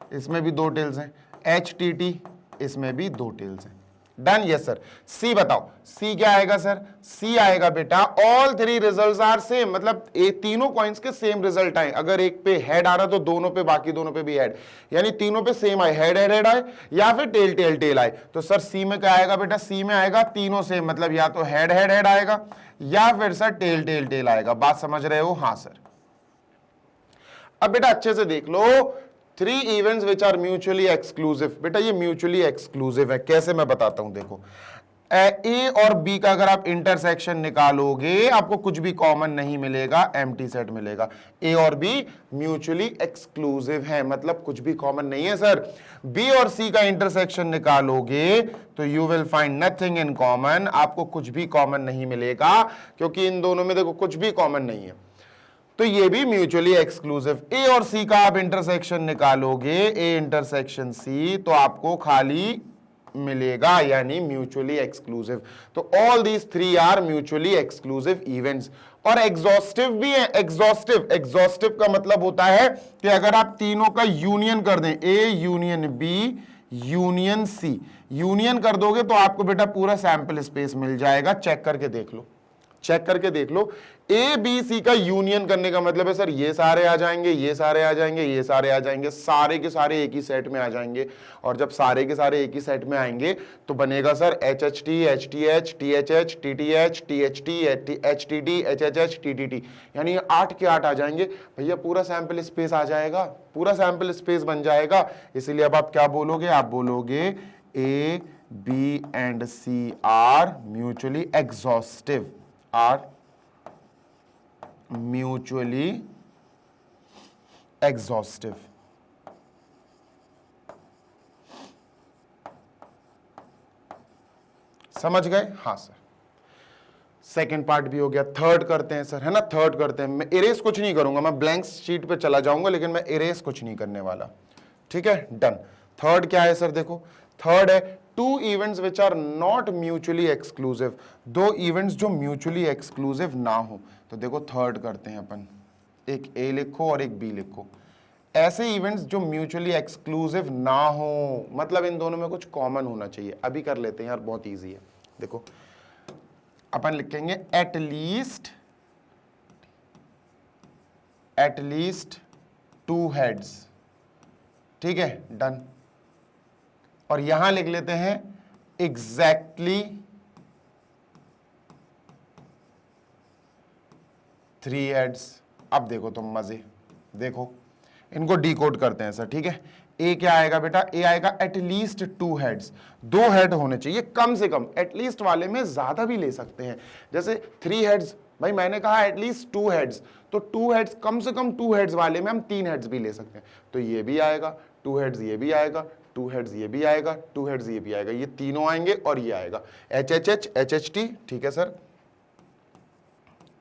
इसमें भी दो टेल्स हैं, एचटीटी इसमें भी दो टेल्स हैं, डन। Yes sir. सी बताओ, सी क्या आएगा सर, सी आएगा बेटा all three results are same, मतलब तीनों कॉइन्स के सेम रिजल्ट आए, अगर एक पे हेड आ रहा तो दोनों पे, बाकी दोनों पे भी हेड, यानी तीनों पे सेम आए, हेड हेड हेड आए या फिर टेल टेल टेल आए, तो सर सी में क्या आएगा बेटा, सी में आएगा तीनों सेम, मतलब या तो हेड हेड हेड आएगा या फिर सर टेल टेल टेल आएगा। बात समझ रहे हो? हाँ सर। अब बेटा अच्छे से देख लो, three events which are mutually exclusive, बेटा ये म्यूचुअली एक्सक्लूसिव है, कैसे मैं बताता हूं, देखो ए और बी का अगर आप इंटरसेक्शन निकालोगे आपको कुछ भी कॉमन नहीं मिलेगा, एम्प्टी सेट मिलेगा। ए और बी म्यूचुअली एक्सक्लूसिव है, मतलब कुछ भी कॉमन नहीं है सर। बी और सी का इंटरसेक्शन निकालोगे तो you will find nothing in common, आपको कुछ भी कॉमन नहीं मिलेगा, क्योंकि इन दोनों में देखो कुछ भी कॉमन नहीं है, तो ये भी म्यूचुअली एक्सक्लूसिव। ए और सी का आप इंटरसेक्शन निकालोगे, ए इंटरसेक्शन सी, तो आपको खाली मिलेगा, यानी म्यूचुअली एक्सक्लूसिव। तो all these three are mutually exclusive events. और एग्जॉस्टिव भी है, एग्जॉस्टिव, एग्जॉस्टिव का मतलब होता है कि अगर आप तीनों का यूनियन कर दें, A union B union C, union कर दोगे तो आपको बेटा पूरा सैंपल स्पेस मिल जाएगा। चेक करके देख लो, चेक करके देख लो, ए बी सी का यूनियन करने का मतलब है सर ये सारे आ जाएंगे, ये सारे आ जाएंगे, ये सारे आ जाएंगे, सारे के सारे एक ही सेट में आ जाएंगे, और जब सारे के सारे एक ही सेट में आएंगे तो बनेगा sir H H T, H T H, T H H, T T H, T H T, H T T, H H H, T T T, यानी 8 के 8 आ जाएंगे भैया, पूरा सैंपल स्पेस आ जाएगा, पूरा सैंपल स्पेस बन जाएगा। इसीलिए अब आप क्या बोलोगे, आप बोलोगे A B and C are mutually exhaustive, are mutually exhaustive. समझ गए? हाँ सर। सेकेंड पार्ट भी हो गया, थर्ड करते हैं सर, है ना, थर्ड करते हैं। मैं इरेज कुछ नहीं करूंगा, मैं ब्लैंक शीट पे चला जाऊंगा, लेकिन मैं इरेज कुछ नहीं करने वाला, ठीक है, डन। थर्ड क्या है सर, देखो थर्ड है two events which are not mutually exclusive, दो इवेंट्स जो म्यूचुअली एक्सक्लूसिव ना हो। तो देखो थर्ड करते हैं अपन, एक ए लिखो और एक बी लिखो, ऐसे इवेंट्स जो म्यूचुअली एक्सक्लूसिव ना हो, मतलब इन दोनों में कुछ कॉमन होना चाहिए। अभी कर लेते हैं यार, बहुत इजी है। देखो अपन लिखेंगे एट लीस्ट टू हेड्स, ठीक है, डन। और यहां लिख लेते हैं एग्जैक्टली थ्री हेड्स। अब देखो तुम मजे, देखो इनको डिकोड करते हैं सर, ठीक है। ए क्या आएगा बेटा, ए आएगा एटलीस्ट टू हेड्स, दो हेड होने चाहिए कम से कम, एटलीस्ट वाले में ज्यादा भी ले सकते हैं, जैसे थ्री हेड्स, भाई मैंने कहा एटलीस्ट टू हेड्स, तो टू हेड्स, कम से कम टू हेड्स वाले में हम तीन हेड्स भी ले सकते हैं, तो ये भी आएगा टू हेड्स, ये भी आएगा टू हेड्स, ये भी आएगा टू हेड्स, ये भी आएगा, ये तीनों आएंगे और ये आएगा H H H, H H T, ठीक है sir,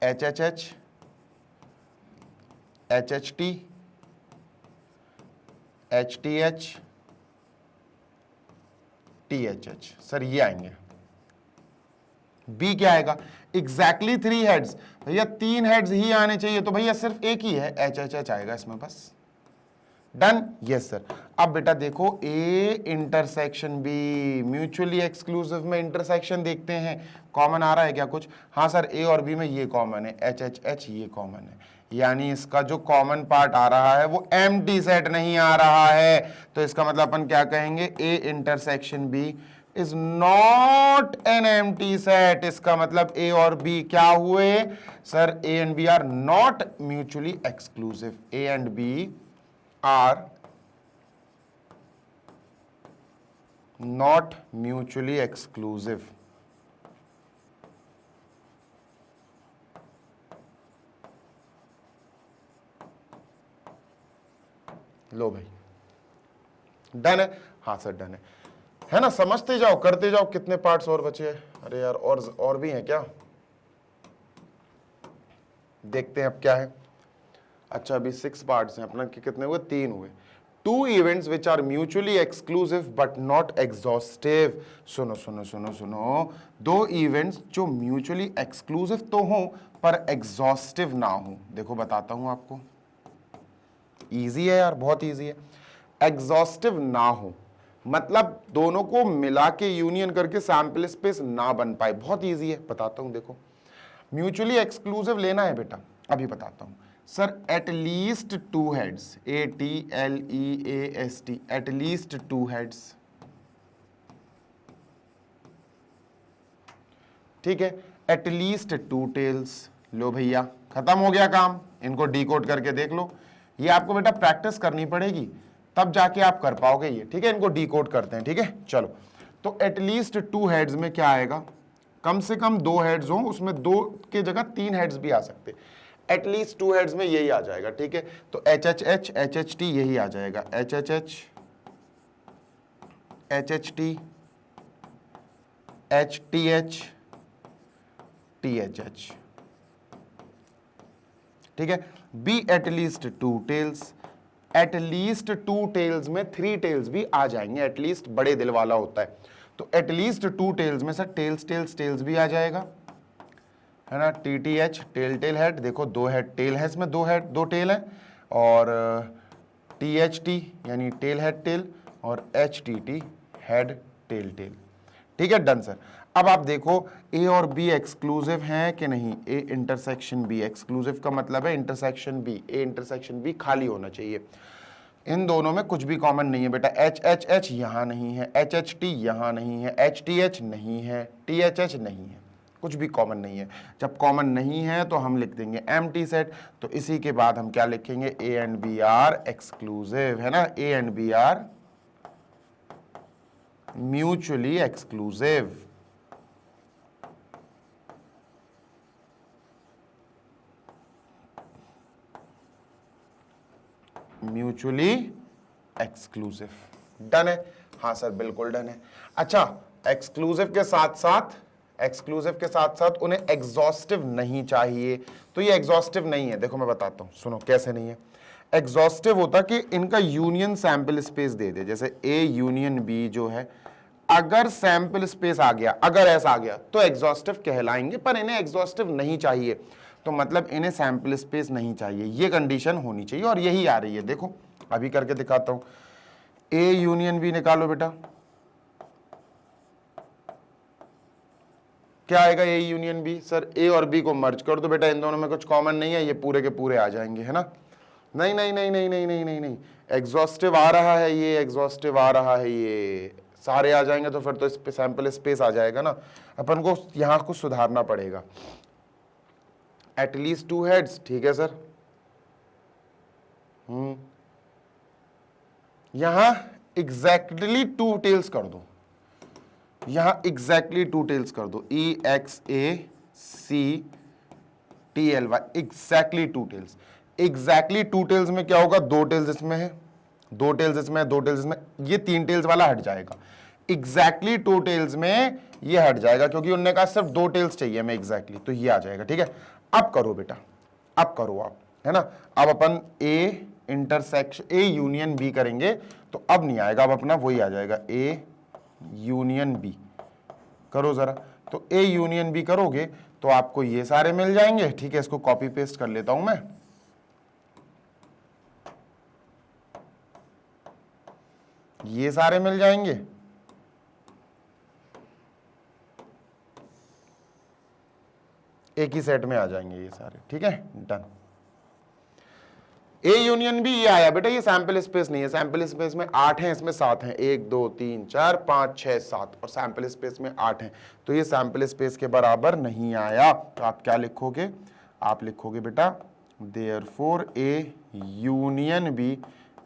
H H H, H H T, H T H, T H H, sir ये आएंगे। बी क्या आएगा, एग्जैक्टली थ्री हेड्स, भैया तीन हेड्स ही आने चाहिए, तो भैया सिर्फ एक ही है, एच एच एच आएगा इसमें बस, डन। Yes sir. अब बेटा देखो A intersection B, mutually exclusive में इंटरसेक्शन देखते हैं, कॉमन आ रहा है क्या कुछ? हाँ सर, ए और बी में ये कॉमन है, एच एच एच ये कॉमन है, यानी इसका जो कॉमन पार्ट आ रहा है वो एम्प्टी सेट नहीं आ रहा है। तो इसका मतलब अपन क्या कहेंगे? A intersection B is not an empty set. इसका मतलब ए और बी क्या हुए sir? A and B are not mutually exclusive. A and B are not mutually exclusive। लो भाई, डन है? हाँ सर डन है ना? समझते जाओ, करते जाओ। कितने पार्ट्स और बचे हैं? अरे यार और भी हैं क्या? देखते हैं अब क्या है। अच्छा, अभी 6 पार्ट्स हैं अपना, कितने हुए? 3 हुए। 2 events which are mutually exclusive but not exhaustive। सुनो सुनो सुनो सुनो, 2 events जो म्यूचुअली एक्सक्लूसिव तो हो पर एग्जॉस्टिव ना हो। देखो बताता हूं आपको, इजी है यार, बहुत इजी है। एग्जॉस्टिव ना हो मतलब दोनों को मिला के यूनियन करके सैंपल स्पेस ना बन पाए। बहुत इजी है, बताता हूं। देखो, म्यूचुअली एक्सक्लूसिव लेना है बेटा, अभी बताता हूं sir. At least 2 heads, ATLEAST, at least 2 heads, ठीक है। At least 2 tales. लो भैया, खत्म हो गया काम। इनको डिकोड करके देख लो। ये आपको बेटा प्रैक्टिस करनी पड़ेगी, तब जाके आप कर पाओगे ये, ठीक है। इनको डिकोड करते हैं, ठीक है। चलो, तो एट लीस्ट 2 हेड्स में क्या आएगा? कम से कम 2 हेड्स हो, उसमें 2 के जगह 3 हेड्स भी आ सकते। एटलीस्ट 2 हेड्स में यही आ जाएगा, ठीक है। तो HHH HHT यही आ जाएगा, HHH HHT HTH THH, ठीक है। B at least 2 tails. At least 2 tails में 3 टेल्स भी आ जाएंगे, एटलीस्ट बड़े दिल वाला होता है। तो एटलीस्ट 2 टेल्स में सर टेल्स टेल्स टेल्स भी आ जाएगा, है ना। TTH टेल टेल हेड, देखो 2 हेड टेल है, इसमें 2 टेल है। और THT यानी टेल हेड टेल, और HTT हेड टेल टेल, ठीक है। Done sir. अब आप देखो ए और बी एक्सक्लूसिव हैं कि नहीं? ए इंटरसेक्शन बी एक्सक्लूसिव का मतलब है intersection B, A intersection B खाली होना चाहिए। इन दोनों में कुछ भी कॉमन नहीं है बेटा। HHH यहां नहीं है, HHT यहां नहीं है, HTH नहीं है, THH नहीं है, कुछ भी कॉमन नहीं है। जब कॉमन नहीं है तो हम लिख देंगे एम्प्टी सेट। तो इसी के बाद हम क्या लिखेंगे? A and B are exclusive, है ना। A and B are mutually exclusive. Mutually exclusive, done है? हाँ सर बिल्कुल डन है। अच्छा, एक्सक्लूसिव के साथ साथ उन्हें एग्जॉस्टिव नहीं चाहिए। तो ये एग्जॉस्टिव नहीं है। देखो मैं बताता हूं, सुनो कैसे नहीं है। एग्जॉस्टिव होता कि इनका यूनियन सैंपल स्पेस दे दे, जैसे ए यूनियन बी जो है, अगर सैंपल स्पेस आ गया, अगर ऐसा आ गया तो एग्जॉस्टिव कहलाएंगे, पर इन्हें एग्जॉस्टिव नहीं चाहिए। तो मतलब इन्हें सैंपल स्पेस नहीं चाहिए, ये कंडीशन होनी चाहिए, और यही आ रही है। देखो अभी करके दिखाता हूं। ए यूनियन बी निकालो बेटा, क्या आएगा? A union B. Sir A और बी को मर्ज कर दो बेटा, इन दोनों में कुछ कॉमन नहीं है, ये पूरे के पूरे आ जाएंगे, है ना। नहीं नहीं नहीं नहीं नहीं नहीं नहीं नहीं, एग्जॉस्टिव आ रहा है ये, एग्जॉस्टिव आ रहा है ये, सारे आ जाएंगे तो फिर तो इस पे सैंपल स्पेस आ जाएगा ना। अपन को यहां कुछ सुधारना पड़ेगा। एटलीस्ट 2 हेड्स, ठीक है सर। यहां एग्जैक्टली 2 टेल्स कर दो, यहां एग्जैक्टली 2 टेल्स कर दो, EXACTLY, exactly 2 tails. Exactly 2 tails में क्या होगा? 2 टेल्स इसमें है, 2 टेल्स इसमें है, 2 टेल्स इसमें, ये 3 टेल्स वाला हट जाएगा। एग्जैक्टली 2 टेल्स में ये हट जाएगा, क्योंकि उन्होंने कहा सिर्फ 2 टेल्स चाहिए हमें एग्जैक्टली, तो ये आ जाएगा, ठीक है। अब करो बेटा, अब करो आप, है ना। अब अपन A intersection, A union B करेंगे तो अब नहीं आएगा, अब अपना वही आ जाएगा, ए यूनियन बी। करो जरा, तो ए यूनियन बी करोगे तो आपको ये सारे मिल जाएंगे, ठीक है। इसको कॉपी पेस्ट कर लेता हूं मैं। ये सारे मिल जाएंगे, एक ही सेट में आ जाएंगे ये सारे, ठीक है, डन। ए यूनियन बी ये आया बेटा, ये सैंपल स्पेस नहीं है, सैंपल स्पेस में 8 हैं, इसमें 7 हैं, 1 2 3 4 5 6 7, और सैंपल स्पेस में 8 हैं, तो ये सैंपल स्पेस के बराबर नहीं आया। तो आप क्या लिखोगे, आप लिखोगे बेटा therefore A union B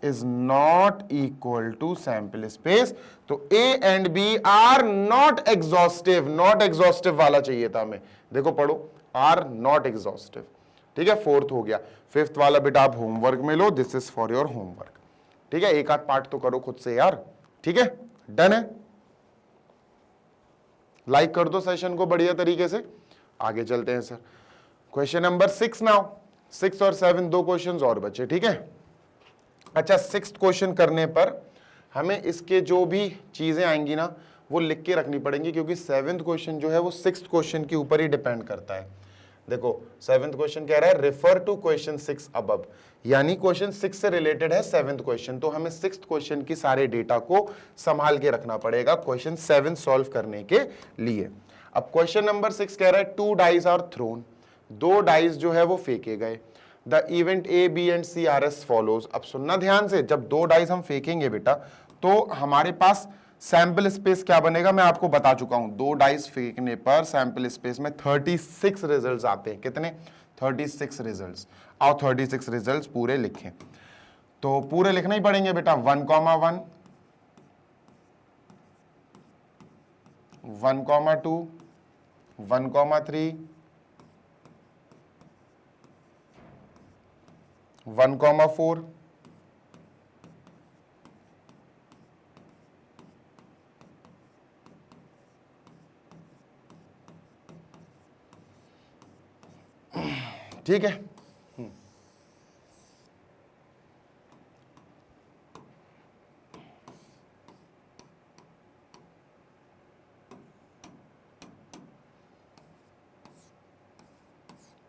is not equal to sample space. तो A and B are not exhaustive, not exhaustive वाला चाहिए था हमें, देखो पढ़ो, आर नॉट एग्जॉस्टिव, ठीक है, फोर्थ हो गया। फिफ्थ वाला बेटा आप होमवर्क में लो, this is for your homework, ठीक है, एक आध पार्ट तो करो खुद से यार, ठीक है, डन है। लाइक कर दो सेशन को बढ़िया तरीके से, आगे चलते हैं सर। क्वेश्चन नंबर 6 नाउ, 6 और 7 दो क्वेश्चंस और बचे, ठीक है। अच्छा, 6th क्वेश्चन करने पर हमें इसके जो भी चीजें आएंगी ना वो लिख के रखनी पड़ेंगी, क्योंकि 7th क्वेश्चन जो है वो 6th क्वेश्चन के ऊपर ही डिपेंड करता है। देखो 7th क्वेश्चन कह रहा है रेफर टू क्वेश्चन 6 अबव, यानी क्वेश्चन 6 से रिलेटेड है 7th क्वेश्चन, तो हमें 6th क्वेश्चन की सारे डेटा को संभाल के रखना पड़ेगा क्वेश्चन 7 सॉल्व करने के लिए। अब क्वेश्चन नंबर 6 कह रहा है 2 डाइस आर थ्रोन, 2 डाइस जो है वो फेंके गए, the event A B and C are as follows. अब सुनना ध्यान से, जब 2 डाइस हम फेंकेंगे बेटा तो हमारे पास सैंपल स्पेस क्या बनेगा, मैं आपको बता चुका हूं, 2 डाइस फेंकने पर सैंपल स्पेस में 36 रिजल्ट्स आते हैं। कितने? 36 रिजल्ट्स। आओ 36 रिजल्ट्स पूरे लिखें, तो पूरे लिखना ही पड़ेंगे बेटा। 1,1 1,2 1,3 1,4 ठीक है।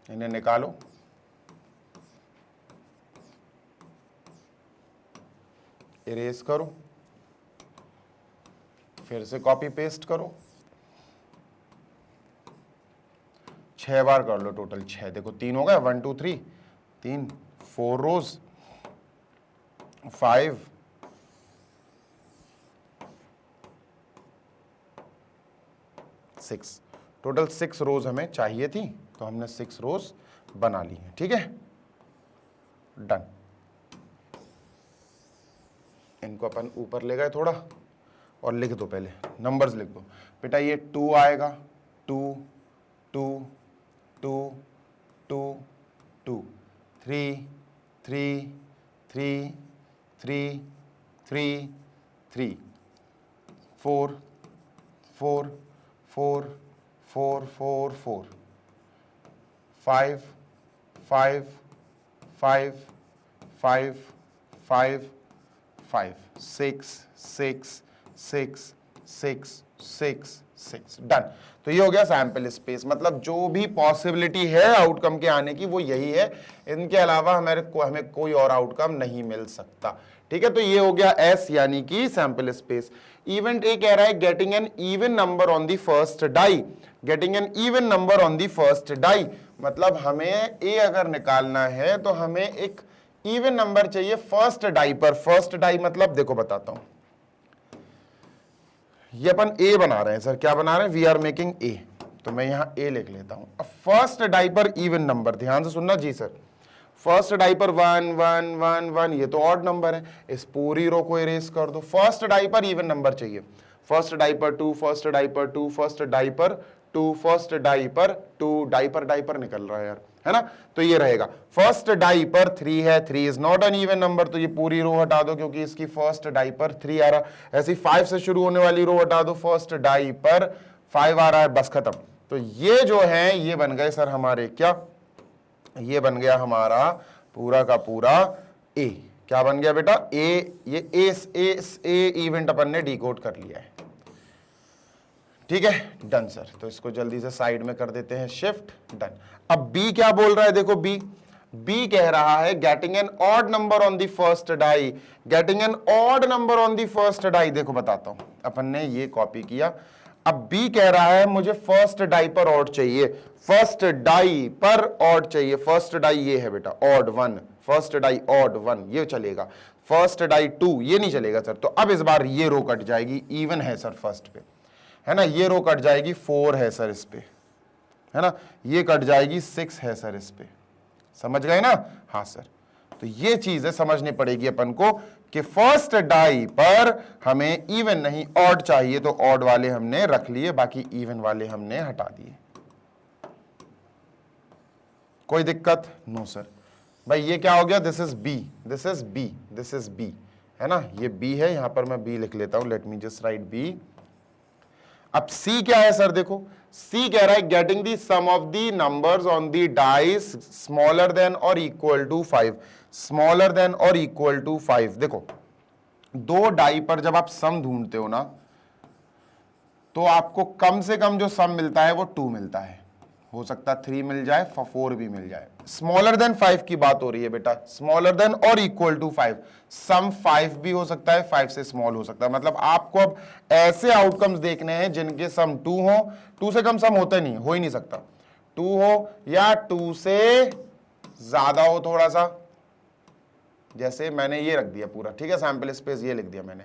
इन्हें निकालो, इरेज करो, फिर से कॉपी पेस्ट करो, 6 बार कर लो टोटल, 6, देखो 3 हो गए, 1 2 3 3 4 रोज, 5 6, टोटल 6 रोज हमें चाहिए थी, तो हमने 6 रोज बना ली है, ठीक है, डन। इनको अपन ऊपर ले गए थोड़ा, और लिख दो, पहले नंबर्स लिख दो बेटा। ये 2 आएगा, 2 2 2 2 2 3 3 3 3 3 3 4 4 4 4 4 4 5 5 5 5 5 5 6 6 6 6 6 6, डन। तो ये हो गया सैंपल स्पेस, मतलब जो भी पॉसिबिलिटी है आउटकम के आने की वो यही है, इनके अलावा हमें कोई और आउटकम नहीं मिल सकता, ठीक है। तो ये हो गया एस, यानी कि सैंपल स्पेस। इवेंट ए कह रहा है getting an even number on the first die, getting an even number on the first die, मतलब हमें ए अगर निकालना है तो हमें एक इवन नंबर चाहिए फर्स्ट डाई पर। फर्स्ट डाई मतलब देखो बताता हूं, ये अपन ए बना रहे हैं सर, क्या बना रहे हैं, वी आर मेकिंग ए, तो मैं यहां ए लिख लेता हूं। अब फर्स्ट डाई पर इवन नंबर, ध्यान से सुनना जी सर, फर्स्ट डाई पर 1 1 1 1, ये तो ऑड नंबर है, इस पूरी रो को इरेज कर दो। फर्स्ट डाई पर इवन नंबर चाहिए, फर्स्ट डाई पर 2, फर्स्ट डाई पर 2, फर्स्ट डाई पर 2, फर्स्ट डाई पर 2, डाई पर निकल रहा है यार, है ना, तो ये रहेगा। फर्स्ट डाई पर 3 है, 3 is not N even number, तो ये पूरी रो हटा दो क्योंकि इसकी फर्स्ट डाई पर 3 आ रहा। ऐसी 5 से शुरू होने वाली रो हटा दो, फर्स्ट डाई पर 5 आ रहा है, बस खत्म। तो ये जो है ये बन गए सर हमारे क्या, ये बन गया हमारा पूरा का पूरा ए। क्या बन गया बेटा, ए, ये ए इवेंट अपन ने डिकोड कर लिया है, ठीक है, डन सर। तो इसको जल्दी से साइड में कर देते हैं शिफ्ट, डन। अब बी क्या बोल रहा है, देखो बी बी कह रहा है getting an odd number on the first die, getting an odd number on the first die. देखो बताता हूं, अपन ने ये कॉपी किया। अब बी कह रहा है मुझे फर्स्ट डाई पर ऑड चाहिए, फर्स्ट डाई पर ऑड चाहिए। फर्स्ट डाई ये है बेटा ऑड 1, फर्स्ट डाई ऑड 1 ये चलेगा, फर्स्ट डाई 2 ये नहीं चलेगा सर। तो अब इस बार ये रो कट जाएगी, इवन है सर फर्स्ट पे, है ना, ये रो कट जाएगी, 4 है सर इस पे, है ना, ये कट जाएगी, 6 है सर इस पे। समझ गए ना? हाँ सर। तो ये चीजें समझनी पड़ेगी अपन को कि फर्स्ट डाई पर हमें इवन नहीं ऑड चाहिए, तो ऑड वाले हमने रख लिए, बाकी इवन वाले हमने हटा दिए। कोई दिक्कत? No sir. भाई ये क्या हो गया? This is B, this is B, this is B, है ना, ये बी है, यहां पर मैं बी लिख लेता हूं, let me just write B. अब सी क्या है सर? देखो सी कह रहा है getting the sum of the numbers on the dice smaller than और इक्वल टू 5, स्मॉलर देन और इक्वल टू 5। देखो दो डाई पर जब आप सम ढूंढते हो ना, तो आपको कम से कम जो सम मिलता है वो 2 मिलता है, हो सकता है 3 मिल जाए, 4 भी मिल जाए। स्मॉलर देन 5 की बात हो रही है बेटा, स्मॉलर देन और इक्वल टू 5, सम 5 भी हो सकता है, 5 से स्मॉल हो सकता है। मतलब आपको अब ऐसे आउटकम्स देखने हैं जिनके सम 2 हो, 2 से कम सम होता नहीं, हो ही नहीं सकता, 2 हो या 2 से ज्यादा हो थोड़ा सा, जैसे मैंने ये रख दिया पूरा, ठीक है, सैंपल स्पेस ये लिख दिया मैंने।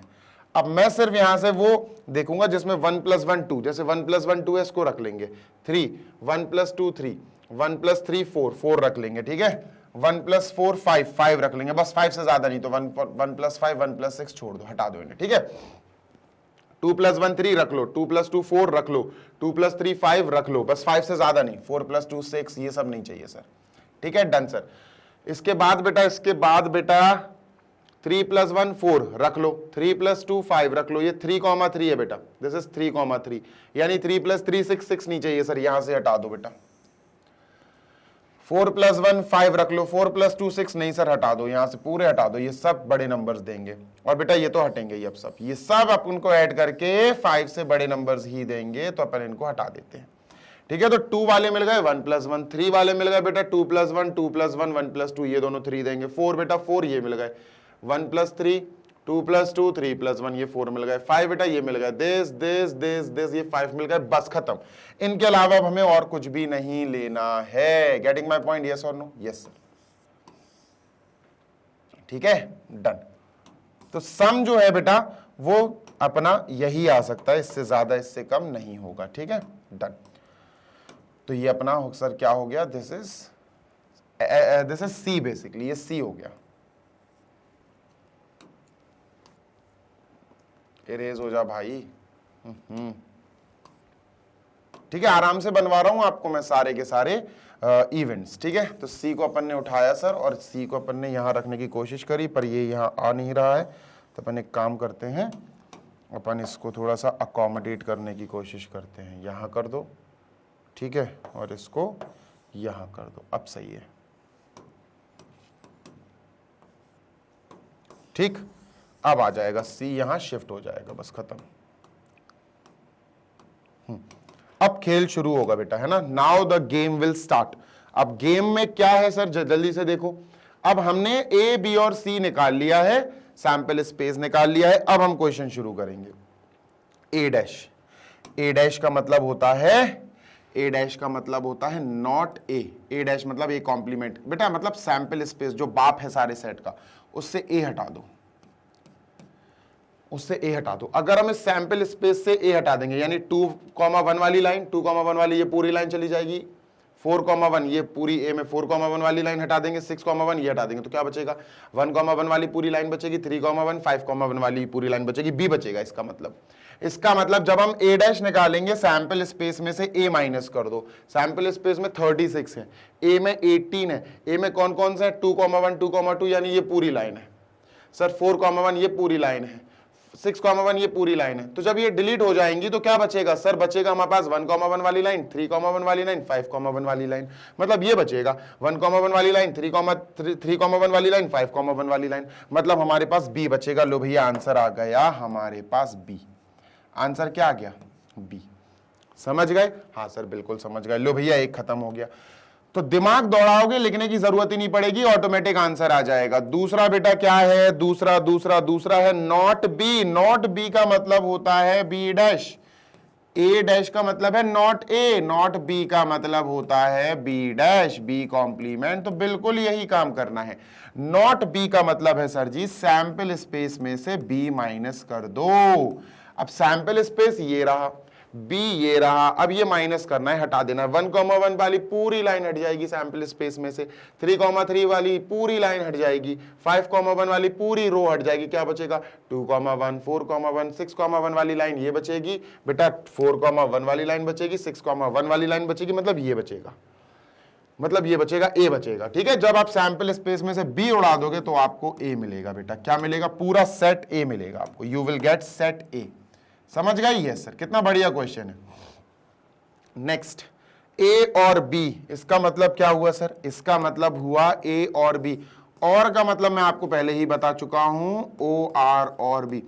अब मैं सिर्फ यहां से वो देखूंगा जिसमें 1 + 1 2, जैसे 1 + 1 2 है, इसको रख लेंगे 3, 1 + 2 3, 1 + 3 4 4 रख लेंगे, ठीक है, 1 + 4 5 5 रख लेंगे, बस 5 से ज्यादा नहीं, तो 1 + 5 1 + 6 छोड़ दो, हटा दो इन्हें, ठीक है। 2 + 1 3 रख लो, 2 + 2 4 रख लो, 2 + 3 5 रख लो, बस 5 से ज्यादा नहीं, 4 + 2 6, ये सब नहीं चाहिए सर, ठीक है, डन सर। इसके बाद बेटा 3 + 1 4 रख लो, 3 + 2 5 रख लो, ये 3,3 है बेटा, दिस इज 3,3, यानी 3 + 3 6 6 नहीं चाहिए सर, यहां से हटा दो बेटा। 4 + 1 5 रख लो, 4 + 2 6 नहीं सर, हटा दो, यहां से पूरे हटा दो, ये सब बड़े नंबर्स देंगे, और बेटा ये तो हटेंगे ही, अब सब ये सब अपन को ऐड करके 5 से बड़े नंबर्स ही देंगे, तो अपन इनको हटा देते हैं, ठीक है। तो 2 वाले मिल गए, 1 + 1, 3 वाले मिल गए बेटा 2 + 1 2 + 1 1 + 2, ये दोनों 3 देंगे, 4 बेटा 4 ये मिल गए, 1 + 3 2 + 2 3 + 1 ये 4 मिल गए, 5 बेटा ये मिल गए, दिस ये 5 मिल गए, बस खत्म। इनके अलावा हमें और कुछ भी नहीं लेना है। Getting my point? यस और नो? यस सर, ठीक है, डन। तो सम जो है बेटा वो अपना यही आ सकता है, इससे ज्यादा इससे कम नहीं होगा, ठीक है, डन। तो ये अपना सर क्या हो गया? दिस इज सी, बेसिकली ये सी हो गया। इरेज हो जा भाई, ठीक है, आराम से बनवा रहा हूं आपको मैं सारे के सारे इवेंट्स, ठीक है। तो सी को अपन ने उठाया सर, और सी को अपन ने यहां रखने की कोशिश करी, पर ये यहां आ नहीं रहा है, तो अपन एक काम करते हैं, अपन इसको थोड़ा सा अकोमोडेट करने की कोशिश करते हैं, यहां कर दो, ठीक है, और इसको यहां कर दो, अब सही है, ठीक। अब आ जाएगा सी, यहां शिफ्ट हो जाएगा, बस खत्म। अब खेल शुरू होगा बेटा, है ना, now the game will start. अब गेम में क्या है सर, जल्दी से देखो, अब हमने ए बी और सी निकाल लिया है, सैंपल स्पेस निकाल लिया है, अब हम क्वेश्चन शुरू करेंगे। ए डैश का मतलब होता है, ए डैश का मतलब होता है नॉट ए डैश मतलब ए कॉम्प्लीमेंट बेटा, मतलब सैंपल स्पेस जो बाप है सारे सेट का, उससे ए हटा दो, उससे ए हटा दो। अगर हम इस सैंपल स्पेस से ए हटा देंगे, यानी 2,1 वाली लाइन, 2,1 वाली ये पूरी लाइन चली जाएगी, 4,1 ये पूरी ए में 4,1 वाली लाइन हटा देंगे, 6,1 ये हटा देंगे, तो क्या बचेगा? 1,1 वाली पूरी लाइन बचेगी, 3,1 5,1 वाली पूरी लाइन बचेगी, बी बचेगा। इसका मतलब जब हम ए डैश निकालेंगे, सैंपल स्पेस में से ए माइनस कर दो, सैंपल स्पेस में 36 है, ए में 18 है, ए में कौन कौन सा है? 2,1 2,2 यानी ये पूरी लाइन है सर, 4,1 ये पूरी लाइन है, 6,1 ये पूरी लाइन है। तो जब ये डिलीट हो जाएंगी तो क्या बचेगा सर? बचेगा हमारे पास 1,1 वाली लाइन, 3,1 वाली लाइन, 5,1 वाली लाइन, मतलब ये बचेगा 1,1 वाली लाइन, 3,1 वाली लाइन, 5,1 वाली लाइन, मतलब हमारे पास बी बचेगा। लो भैया आंसर आ गया हमारे पास बी। आंसर क्या आ गया? बी। समझ गए? हाँ सर बिल्कुल समझ गए। लो भैया एक खत्म हो गया। तो दिमाग दौड़ाओगे, लिखने की जरूरत ही नहीं पड़ेगी, ऑटोमेटिक आंसर आ जाएगा। दूसरा बेटा क्या है, दूसरा है नॉट बी। नॉट बी का मतलब होता है बी डैश, ए डैश का मतलब है नॉट ए, नॉट बी का मतलब होता है बी डैश, बी कॉम्प्लीमेंट। तो बिल्कुल यही काम करना है। नॉट बी का मतलब है सर जी सैंपल स्पेस में से बी माइनस कर दो। अब सैंपल स्पेस ये रहा, बी ये रहा, अब ये माइनस करना है, हटा देना है। 1,1 वाली पूरी लाइन हट जाएगी सैंपल स्पेस में से, 3,3 वाली पूरी लाइन हट जाएगी, 5,1 वाली पूरी रो हट जाएगी। क्या बचेगा, 2,1, 4,1, 6,1 वाली लाइन ये बचेगी बेटा, 4,1 वाली लाइन बचेगी, 6,1 वाली लाइन बचेगी, मतलब ये बचेगा, मतलब ये बचेगा, ए बचेगा। ठीक है, जब आप सैंपल स्पेस में से बी उड़ा दोगे तो आपको ए मिलेगा बेटा। क्या मिलेगा, पूरा सेट ए मिलेगा आपको, यू विल गेट सेट ए। समझ गए, यस सर, कितना बढ़िया क्वेश्चन है। नेक्स्ट, ए और बी, इसका मतलब क्या हुआ सर, इसका मतलब हुआ ए और बी। और का मतलब मैं आपको पहले ही बता चुका हूं, ओ आर और बी।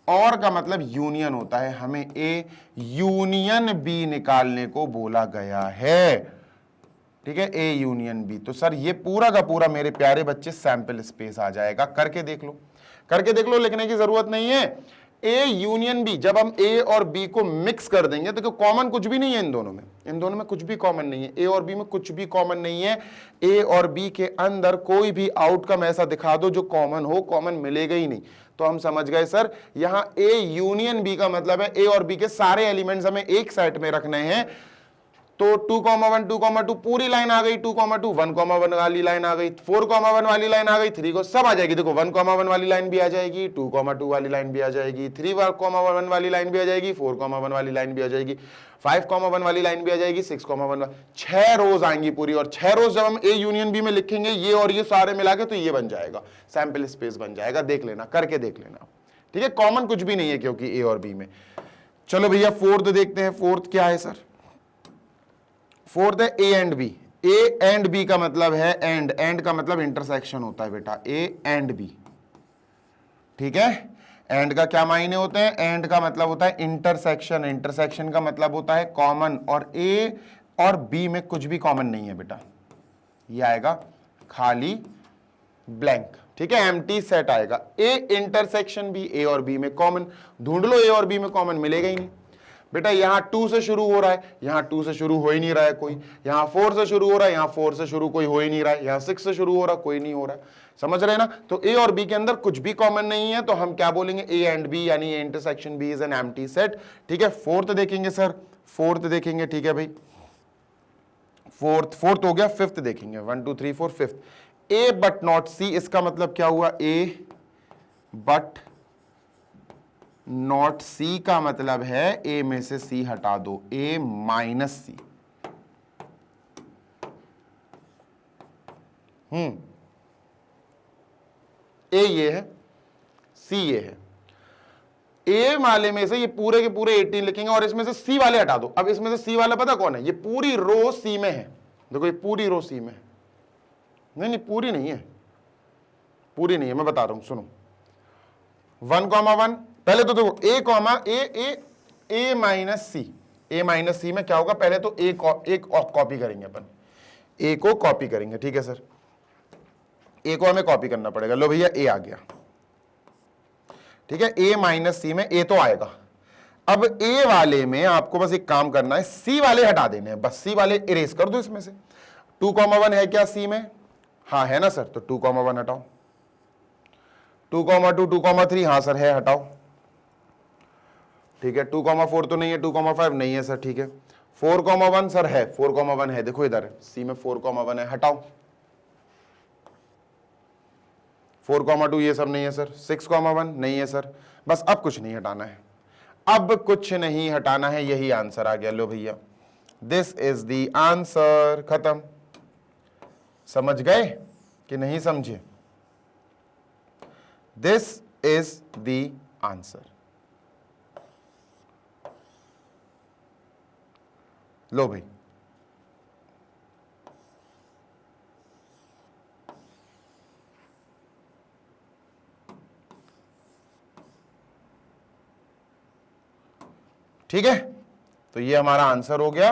और का मतलब यूनियन होता है, हमें ए यूनियन बी निकालने को बोला गया है। ठीक है, ए यूनियन बी। तो सर ये पूरा का पूरा मेरे प्यारे बच्चे सैंपल स्पेस आ जाएगा। करके देख लो, करके देख लो, लिखने की जरूरत नहीं है। ए यूनियन बी, जब हम ए और बी को मिक्स कर देंगे तो कॉमन कुछ भी नहीं है इन दोनों में, इन दोनों में कुछ भी कॉमन नहीं है, ए और बी में कुछ भी कॉमन नहीं है। ए और बी के अंदर कोई भी आउटकम ऐसा दिखा दो जो कॉमन हो, कॉमन मिलेगा ही नहीं। तो हम समझ गए सर, यहां ए यूनियन बी का मतलब है ए और बी के सारे एलिमेंट्स हमें एक सेट में रखने हैं। तो 2,1, 2,2 पूरी लाइन आ गई, 2,2 1,1 वाली लाइन आ गई, 4,1 वाली लाइन आ गई, 3 को सब आ जाएगी। देखो 1,1 वाली लाइन भी आ जाएगी, 2,2 वाली लाइन भी आ जाएगी, 3,1 वाली लाइन भी आ जाएगी, 4,1 वाली लाइन भी आ जाएगी, 5,1 वाली लाइन भी आ जाएगी, 6,1। 6 रोज आएंगी पूरी। और 6 रोज जब हम ए यूनियन बी में लिखेंगे, ये और ये सारे मिला के, तो ये बन जाएगा, सैंपल स्पेस बन जाएगा। देख लेना, करके देख लेना। ठीक है, कॉमन कुछ भी नहीं है क्योंकि ए और बी में। चलो भैया फोर्थ देखते हैं। फोर्थ क्या है सर, फोर्थ है A and B. A and B का मतलब है एंड, एंड का मतलब इंटरसेक्शन होता है बेटा, ए एंड बी। ठीक है, एंड का क्या मायने होते हैं, एंड का मतलब होता है इंटरसेक्शन, इंटरसेक्शन का मतलब होता है कॉमन। और ए और बी में कुछ भी कॉमन नहीं है बेटा, ये आएगा खाली ब्लैंक। ठीक है, एम्प्टी सेट आएगा। ए इंटरसेक्शन भी ए और बी में कॉमन, ढूंढ लो ए और बी में कॉमन, मिलेगा ही नहीं बेटा। यहां 2 से शुरू हो रहा है, यहां 2 से शुरू हो ही नहीं रहा है कोई, यहां 4 से शुरू हो रहा है, यहां 4 से शुरू कोई हो ही नहीं रहा है, यहां 6 से शुरू हो रहा कोई नहीं हो रहा है। समझ रहे ना, तो ए और बी के अंदर कुछ भी कॉमन नहीं है, तो हम क्या बोलेंगे, ए एंड बी, यानी A intersection B is an empty set. ठीक है, फोर्थ देखेंगे सर, फोर्थ देखेंगे। ठीक है भाई, फोर्थ हो गया। फिफ्थ देखेंगे, 1 2 3 4 फिफ्थ, ए बट नॉट सी। इसका मतलब क्या हुआ, ए बट नॉट सी का मतलब है ए में से सी हटा दो, ए माइनस सी। ए ये है, सी ये है। ए वाले में से ये पूरे के पूरे 18 लिखेंगे और इसमें से सी वाले हटा दो। अब इसमें से सी वाला पता कौन है, ये पूरी रो सी में है। देखो ये पूरी रो सी में है, नहीं पूरी नहीं है, पूरी नहीं है, मैं बता रहा हूं सुनो। 1,1 पहले तो देखो ए कॉमा ए माइनस सी, ए माइनस सी में क्या होगा, पहले तो एक कॉपी करेंगे अपन, ए को कॉपी करेंगे। ठीक है सर, ए को हमें कॉपी करना पड़ेगा। लो भैया ए आ गया। ठीक है, ए माइनस सी में ए तो आएगा। अब ए वाले में आपको बस एक काम करना है, सी वाले हटा देने हैं, बस सी वाले इरेज कर दो इसमें से। 2,1 है क्या सी में, हाँ है ना सर, तो 2,1 हटाओ। 2,2 2,3 हाँ सर है, हटाओ। ठीक है, 2,4 तो नहीं है, 2,5 नहीं है सर। ठीक है, 4,1 सर है, 4,1 है, देखो इधर सी में 4,1 है, हटाओ। 4,2 ये सब नहीं है सर, 6,1 नहीं है सर। बस अब कुछ नहीं हटाना है, अब कुछ नहीं हटाना है, यही आंसर आ गया। लो भैया, दिस इज द आंसर, खत्म। समझ गए कि नहीं समझे, दिस इज द आंसर। लो भाई, ठीक है, तो ये हमारा आंसर हो गया।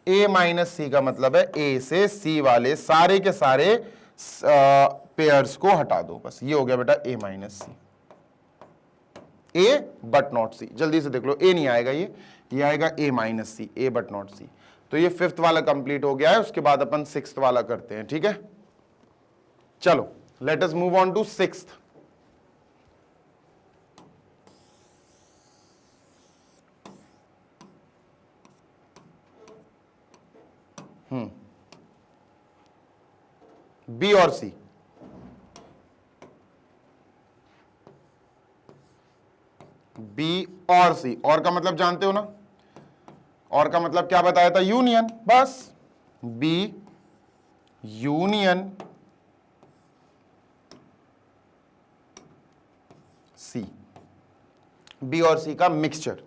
ए माइनस सी का मतलब है ए से सी वाले सारे के सारे पेयर्स को हटा दो, बस ये हो गया बेटा A minus C, A but not C. जल्दी से देख लो, ए नहीं आएगा, ये आएगा A minus C, A but not C. तो ये फिफ्थ वाला कंप्लीट हो गया है, उसके बाद अपन सिक्स्थ वाला करते हैं, ठीक है। चलो let us move on to sixth. B और सी, बी और सी, और का मतलब जानते हो ना, और का मतलब क्या बताया था, यूनियन, बस बी यूनियन सी, बी और सी का मिक्सचर।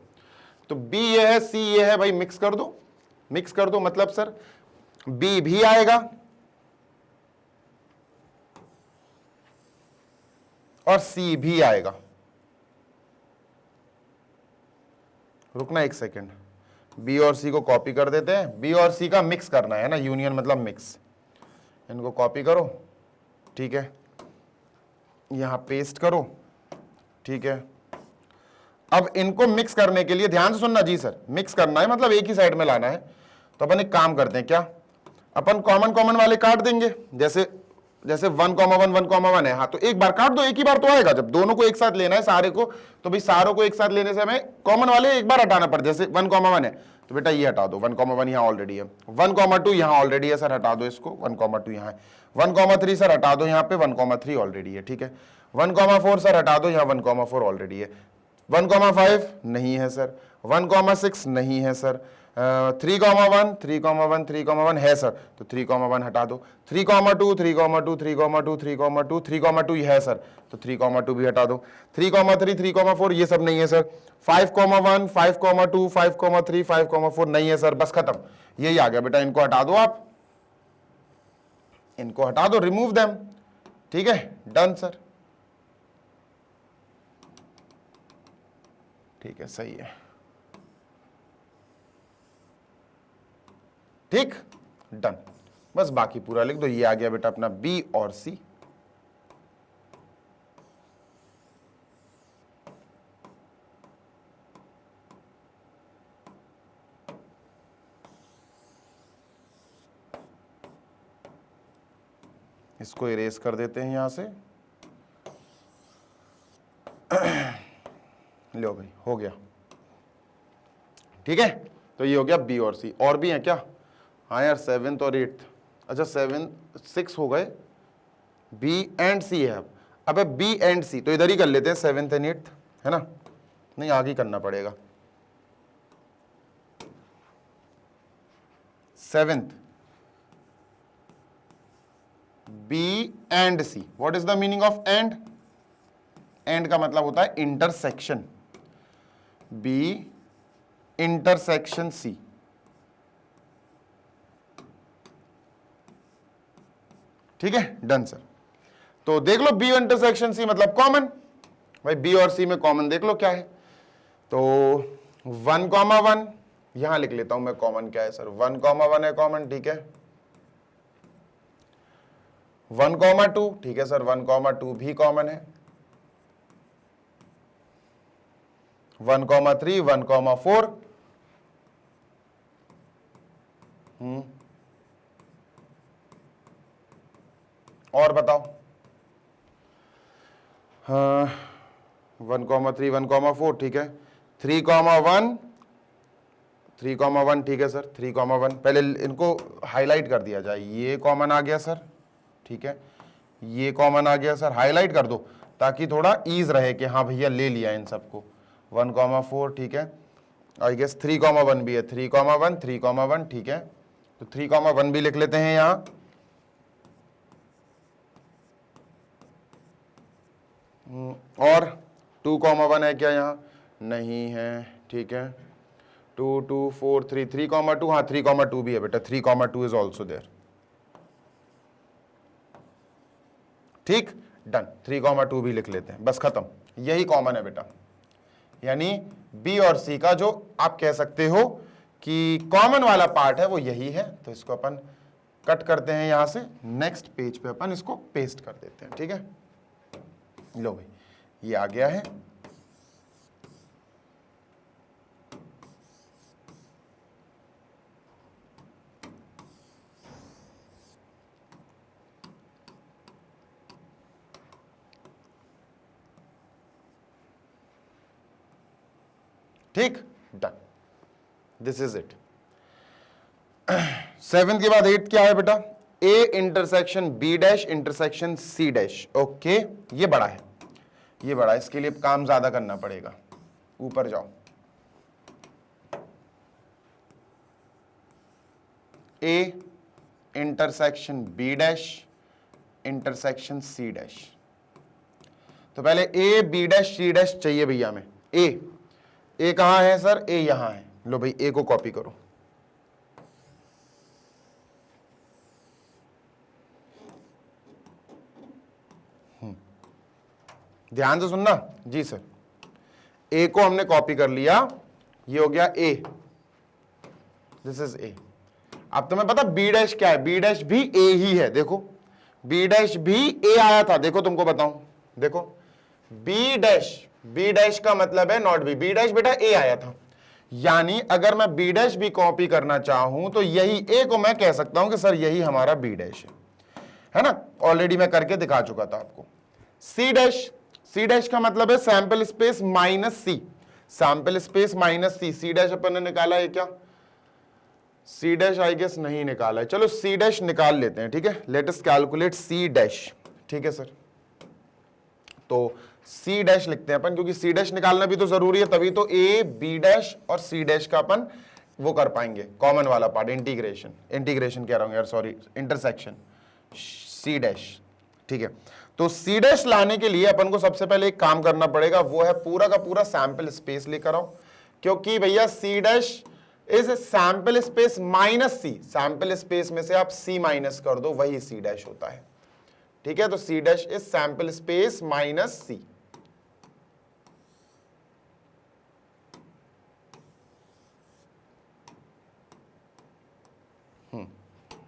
तो बी ये है, सी ये है, भाई मिक्स कर दो, मिक्स कर दो, मतलब सर बी भी आएगा और सी भी आएगा। रुकना एक सेकेंड, बी और सी को कॉपी कर देते हैं, बी और सी का मिक्स करना है ना, यूनियन मतलब मिक्स। इनको कॉपी करो, ठीक है, यहां पेस्ट करो, ठीक है। अब इनको मिक्स करने के लिए ध्यान से सुनना जी सर, मिक्स करना है मतलब एक ही साइड में लाना है। तो अपन एक काम करते हैं, क्या अपन कॉमन कॉमन वाले काट देंगे, जैसे जैसे 1,1 1,1 है, हाँ तो एक बार काट दो, एक ही बार तो आएगा। जब दोनों को एक साथ लेना है सारे को, तो भाई सारों को एक साथ लेने से हमें कॉमन वाले एक बार हटाना पड़ता है। जैसे 1,1 है तो बेटा ये हटा दो, 1,1 यहाँ ऑलरेडी है, 1,2 यहाँ ऑलरेडी है सर, हटा दो इसको, 1,2 यहाँ है, 1,3 सर हटा दो यहाँ पे, 1,3 ऑलरेडी है, ठीक है, 1,4 सर हटा दो, यहाँ 1,4 ऑलरेडी है, 1,5 नहीं है सर, 1,6 नहीं है सर, 3,1 3,1 3,1 है सर, तो 3,1 हटा दो, 3,2 3,2 3,2 3,2 3,2 है सर, तो 3,2 भी हटा दो, 3,3 3,4 ये सब नहीं है सर, 5,1 5,2 5,3 5,4 नहीं है सर, बस खत्म, यही आ गया बेटा। इनको हटा दो, आप इनको हटा दो, रिमूव देम, ठीक है, डन सर, ठीक है, सही है, ठीक, डन। बस बाकी पूरा लिख दो, ये आ गया बेटा अपना बी और सी। इसको इरेज कर देते हैं यहां से, लो भाई हो गया, ठीक है। तो ये हो गया बी और सी। और भी है क्या, हाँ यार 7th और 8th, अच्छा 6 हो गए, बी एंड सी है। अब बी एंड सी तो इधर ही कर लेते हैं, 7th एंड 8th है ना, नहीं आगे करना पड़ेगा। 7th B and C, what is the meaning of and, and का मतलब होता है इंटरसेक्शन, बी इंटरसेक्शन सी, ठीक है, डन सर। तो देख लो बी इंटरसेक्शन सी मतलब कॉमन, भाई बी और सी में कॉमन देख लो क्या है। तो 1,1 यहां लिख लेता हूं मैं, कॉमन क्या है सर, 1,1 है कॉमन, ठीक है, 1,2 ठीक है सर, 1,2 भी कॉमन है, 1,3 1,4 और बताओ, 1,3 1,4 ठीक है, 3,1 3,1 ठीक है सर, 3,1 पहले इनको हाईलाइट कर दिया जाए, ये कॉमन आ गया सर, ठीक है, ये कॉमन आ गया सर, हाईलाइट कर दो ताकि थोड़ा ईज रहे कि हाँ भैया ले लिया इन सबको। 1,4 ठीक है, आई गेस 3,1 भी है, 3,1 3,1 ठीक है, तो 3,1 भी लिख लेते हैं यहाँ। और 2,1 है क्या यहाँ, नहीं है, ठीक है, 2 2 4 3 3,2 हाँ 3,2 भी है बेटा, 3,2 इज ऑल्सो देयर, ठीक, डन, 3,2 भी लिख लेते हैं, बस खत्म, यही कॉमन है बेटा। यानी बी और सी का जो आप कह सकते हो कि कॉमन वाला पार्ट है वो यही है, तो इसको अपन कट करते हैं यहां से, नेक्स्ट पेज पे अपन इसको पेस्ट कर देते हैं। ठीक है, लो भाई ये आ गया है। ठीक, डन, दिस इज इट। 7 के बाद 8 क्या है बेटा? A intersection B dash intersection C dash. Okay, ये बड़ा है, ये बड़ा है, इसके लिए काम ज्यादा करना पड़ेगा। ऊपर जाओ, A intersection B dash intersection C dash. तो पहले A B dash C dash चाहिए भैया हमें। ए कहां है सर? ए यहां है। लो भाई ए को कॉपी करो, ध्यान से सुनना जी सर। ए को हमने कॉपी कर लिया, ये हो गया ए, दिस इज ए। अब तुम्हें पता बी डैश क्या है? बी डैश भी ए ही है। देखो बी डैश भी ए आया था, देखो तुमको बताऊं, देखो बी डैश का मतलब है नॉट बी, बी डैश बेटा ए आया था, यानी अगर मैं बी डैश भी कॉपी करना चाहूं तो यही ए को मैं कह सकता हूं कि सर यही हमारा बी डैश है ना? ऑलरेडी मैं करके दिखा चुका था आपको। सी डैश का मतलब है sample space minus C, sample space minus सी। सी डैश अपन ने निकाला है क्या? सी डैश आई गेस नहीं निकाला है, चलो सी डैश निकाल लेते हैं। ठीक है, let us calculate C dash. ठीक है सर, तो सी डैश लिखते हैं अपन, क्योंकि सी डैश निकालना भी तो जरूरी है, तभी तो ए बी डैश और सी डैश का अपन वो कर पाएंगे, कॉमन वाला पार्ट, इंटीग्रेशन कह रहा हूं यार, सॉरी, इंटरसेक्शन सी डैश। ठीक है, तो सी डैश लाने के लिए अपन को सबसे पहले एक काम करना पड़ेगा, वो है पूरा का पूरा सैंपल स्पेस लेकर आओ, क्योंकि भैया C dash is sample space minus C, sample space में से आप सी माइनस कर दो, वही सी डैश होता है। ठीक है, तो C dash is sample space minus C.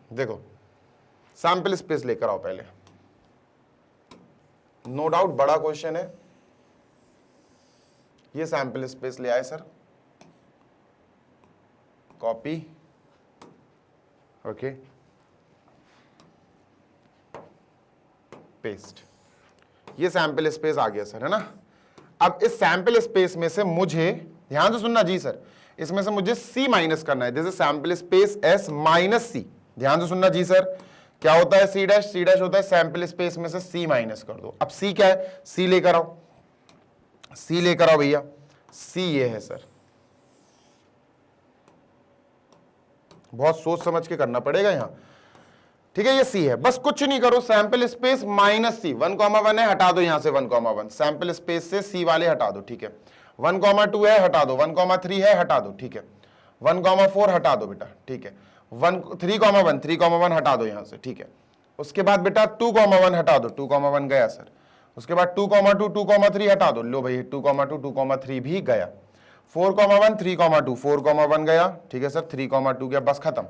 देखो सैंपल स्पेस लेकर आओ पहले, नो डाउट बड़ा क्वेश्चन है ये। सैंपल स्पेस ले आए सर, कॉपी, ओके, पेस्ट, ये सैंपल स्पेस आ गया सर, है ना? अब इस सैंपल स्पेस में से मुझे, ध्यान से सुनना जी सर, इसमें से मुझे सी माइनस करना है, this is sample space S minus C. ध्यान से सुनना जी सर, क्या होता है सी डैश? सी डैश होता है सैंपल स्पेस में से सी माइनस कर दो। अब सी क्या है? सी लेकर आओ, सी लेकर आओ भैया, सी ये है सर, बहुत सोच समझ के करना पड़ेगा यहां। ठीक है, ये सी है, बस कुछ नहीं करो, सैंपल स्पेस माइनस सी, 1,1 है, हटा दो यहां से 1,1, सैंपल स्पेस से सी वाले हटा दो। ठीक है, 1,2 है, हटा दो, 1,3 है, हटा दो। ठीक है, 1,4 हटा दो बेटा। ठीक है, 3,1 हटा दो यहां से। ठीक है, उसके बाद बेटा 2,1 हटा दो, 2,1 गया सर। उसके बाद 2,2 2,3 हटा दो, लो भाई 2,2 2,3 भी गया। 4,1 3,2 4,1 गया। ठीक है सर, 3,2 गया, बस खत्म।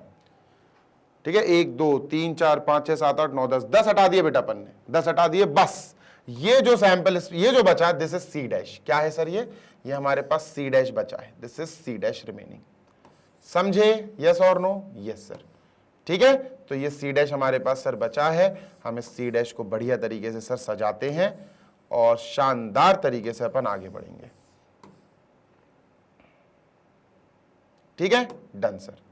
ठीक है, 1 2 3 4 5 6 7 8 9 10 हटा दिए बेटा अपन ने, 10 हटा दिए, बस ये जो सैंपल, ये जो बचा, दिस इज सी डैश। क्या है सर? ये हमारे पास सी डैश बचा है, this is C dash remaining. समझे? यस और नो? Yes sir. ठीक है, तो ये सी डैश हमारे पास सर बचा है, हम इस सी डैश को बढ़िया तरीके से सर सजाते हैं और शानदार तरीके से अपन आगे बढ़ेंगे। ठीक है, डन सर।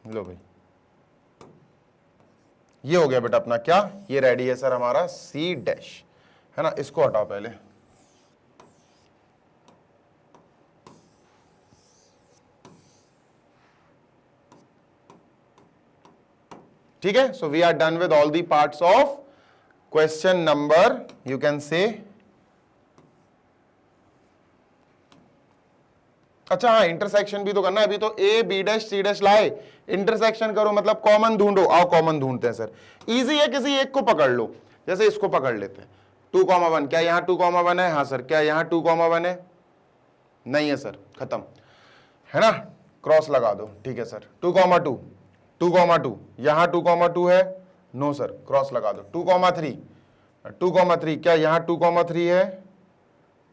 लो भाई, ये हो गया बेटा अपना क्या, ये रेडी है सर हमारा सी डैश, है ना? इसको हटाओ पहले। ठीक है, so we are done with all the parts of question number, you can say अच्छा हाँ, इंटरसेक्शन भी तो करना है। अभी तो A B dash C dash लाए, इंटरसेक्शन करो मतलब कॉमन ढूंढो। आओ कॉमन ढूंढते हैं सर। इजी है, किसी एक को पकड़ लो, जैसे इसको पकड़ लेते हैं। 2,1, क्या यहाँ 2,1 है? हाँ सर। क्या यहाँ 2,1 है? नहीं है सर, खत्म है ना, क्रॉस लगा दो। ठीक है सर। 2,2, 2,2, यहाँ 2,2 है? नो सर, क्रॉस लगा दो। 2,3, 2,3, क्या यहाँ 2,3 है?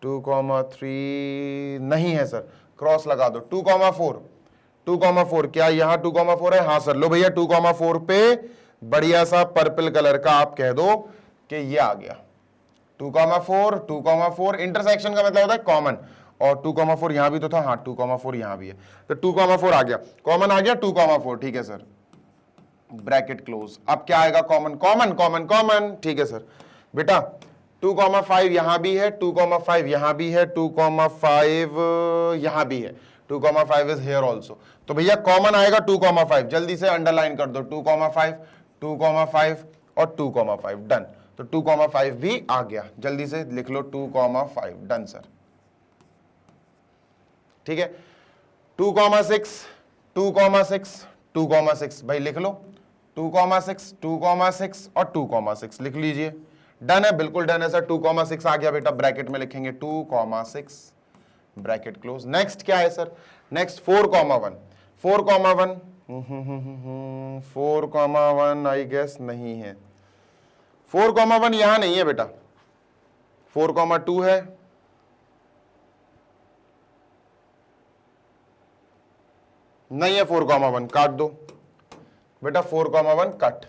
2,3 नहीं है सर, क्रॉस लगा दो। 2,4, 2,4, क्या यहाँ 2,4 है? हाँ सर। लो भैया 2,4 पे बढ़िया सा पर्पल कलर का आप कह दो कि ये आ गया। 2,4, 2,4, इंटरसेक्शन का मतलब होता है कॉमन, और 2,4 यहां भी तो था। हाँ 2,4 यहां भी है, तो 2,4 आ गया, कॉमन आ गया 2,4। ठीक है सर, ब्रैकेट क्लोज। अब क्या आएगा? Common common common common. ठीक है सर। बेटा 2,5 यहां भी है, 2,5 यहां भी है, 2,5 यहां भी है, 2,5 इज हियर ऑल्सो। तो भैया कॉमन आएगा 2,5, जल्दी से अंडरलाइन कर दो। 2,5, 2,5 और 2,5, डन। तो 2,5 भी आ गया, जल्दी से लिख लो 2,5, डन सर। ठीक है। 2,6, 2,6, 2,6 भाई लिख लो। 2,6, 2,6 और 2,6 लिख लीजिए। डन है, बिल्कुल डन है सर। 2,6 आ गया बेटा, ब्रैकेट में लिखेंगे 2,6, ब्रैकेट क्लोज। नेक्स्ट क्या है सर? नेक्स्ट 4,1, 4,1, 4,1 आई गेस नहीं है। 4,1 यहां नहीं है बेटा। 4,2 है, नहीं है। 4,1 काट दो बेटा, 4,1 कट।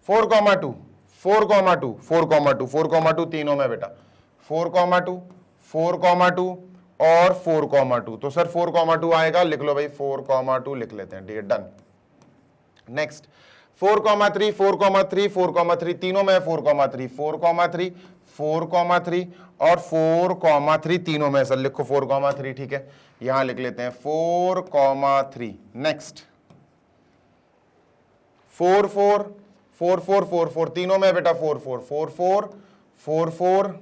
4,2, 4,2, 4,2, 4,2 तीनों में बेटा। 4,2, 4,2 और 4,2, तो सर 4,2 आएगा, लिख लो भाई 4,2 लिख लेते हैं। ठीक है, डन। नेक्स्ट 4,3, 4,3, 4,3 तीनों में 4,3, 4,3, 4,3 और 4,3 तीनों में सर, लिखो 4,3। ठीक है, यहां लिख लेते हैं 4,3। नेक्स्ट 4, 4, 4, 4, 4, 4 तीनों में बेटा 4, 4, 4, 4, 4, 4,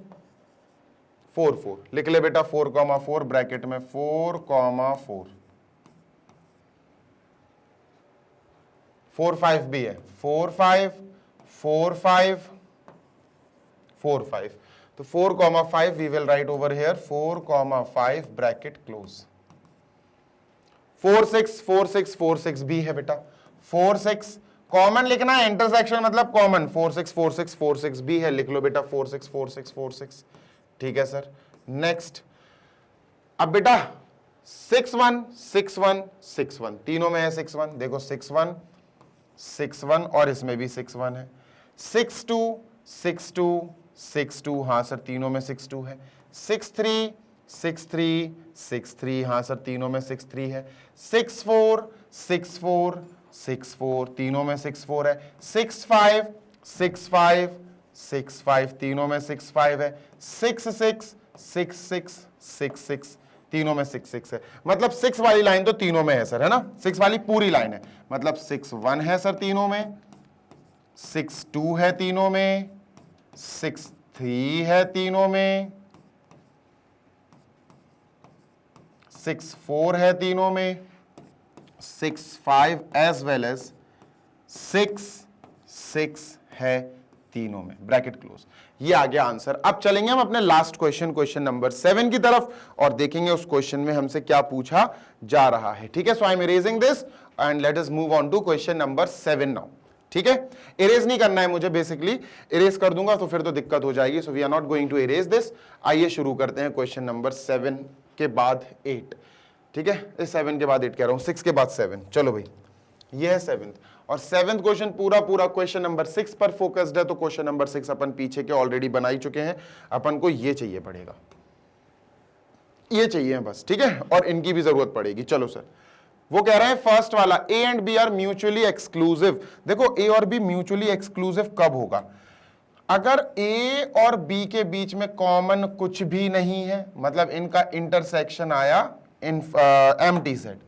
4, 4 लिख ले बेटा। 4,4 ब्रैकेट में 4,4, 4,5 भी है। 4,5, 4,5, 4,5, तो 4,5 we will write over here 4,5 bracket close. 4,6, 4,6, 4,6 भी है बेटा। 4,6 कॉमन लिखना है, इंटरसेक्शन मतलब कॉमन। 4,6, 4,6, 4,6 भी है, लिख लो बेटा 4,6, 4,6, 4,6। ठीक है सर। नेक्स्ट अब बेटा 6,1, 6,1, 6,1 तीनों में है 6,1, देखो 6,1, 6,1 और इसमें भी 6,1 है। 6,2, 6,2, 6,2, हाँ सर तीनों में 6,2 है। 6,3, 6,3, 6,3, हाँ सर तीनों में 6,3 है। 6,4, 6,4, 6,4 तीनों में 6,4 है। 6,5, 6,5, 6,5 तीनों में 6,5 है। 6,6, 6,6, 6,6 तीनों में 6,6 है। मतलब 6 वाली लाइन तो तीनों में है सर, है ना। 6 वाली पूरी लाइन है, मतलब 6,1 है सर तीनों में, 6,2 है तीनों में, 6,3 है तीनों में, 6,4 है तीनों में, 6,5 एज वेल एज 6,6 है तीनों में, ब्रैकेट क्लोज। ये आ गया आंसर। अब चलेंगे हम अपने लास्ट क्वेश्चन, क्वेश्चन नंबर 7 की तरफ, और देखेंगे उस क्वेश्चन में हमसे क्या पूछा जा रहा है। ठीक है, so I am erasing this and let us move on to question number 7 now. ठीक है, इरेज नहीं करना है मुझे, बेसिकली इरेज कर दूंगा तो फिर तो दिक्कत हो जाएगी, so we are not going to erase this. आइए शुरू करते हैं क्वेश्चन नंबर 7 के बाद 8। ठीक है, इस 7 के बाद 8 कह रहा हूं, 6 के बाद 7। चलो भाई, ये है 7th, और 7th क्वेश्चन पूरा पूरा क्वेश्चन नंबर 6 पर फोकस्ड है। तो क्वेश्चन नंबर 6 अपन पीछे के ऑलरेडी बना ही चुके हैं, अपन को ये चाहिए पड़ेगा, ये चाहिए बस। ठीक है, और इनकी भी जरूरत पड़ेगी। चलो सर, वो कह रहे हैं फर्स्ट वाला, A and B are mutually exclusive. देखो ए और बी म्यूचुअली एक्सक्लूसिव कब होगा? अगर ए और बी के बीच में कॉमन कुछ भी नहीं है, मतलब इनका इंटरसेक्शन आया इन एम्प्टी सेट।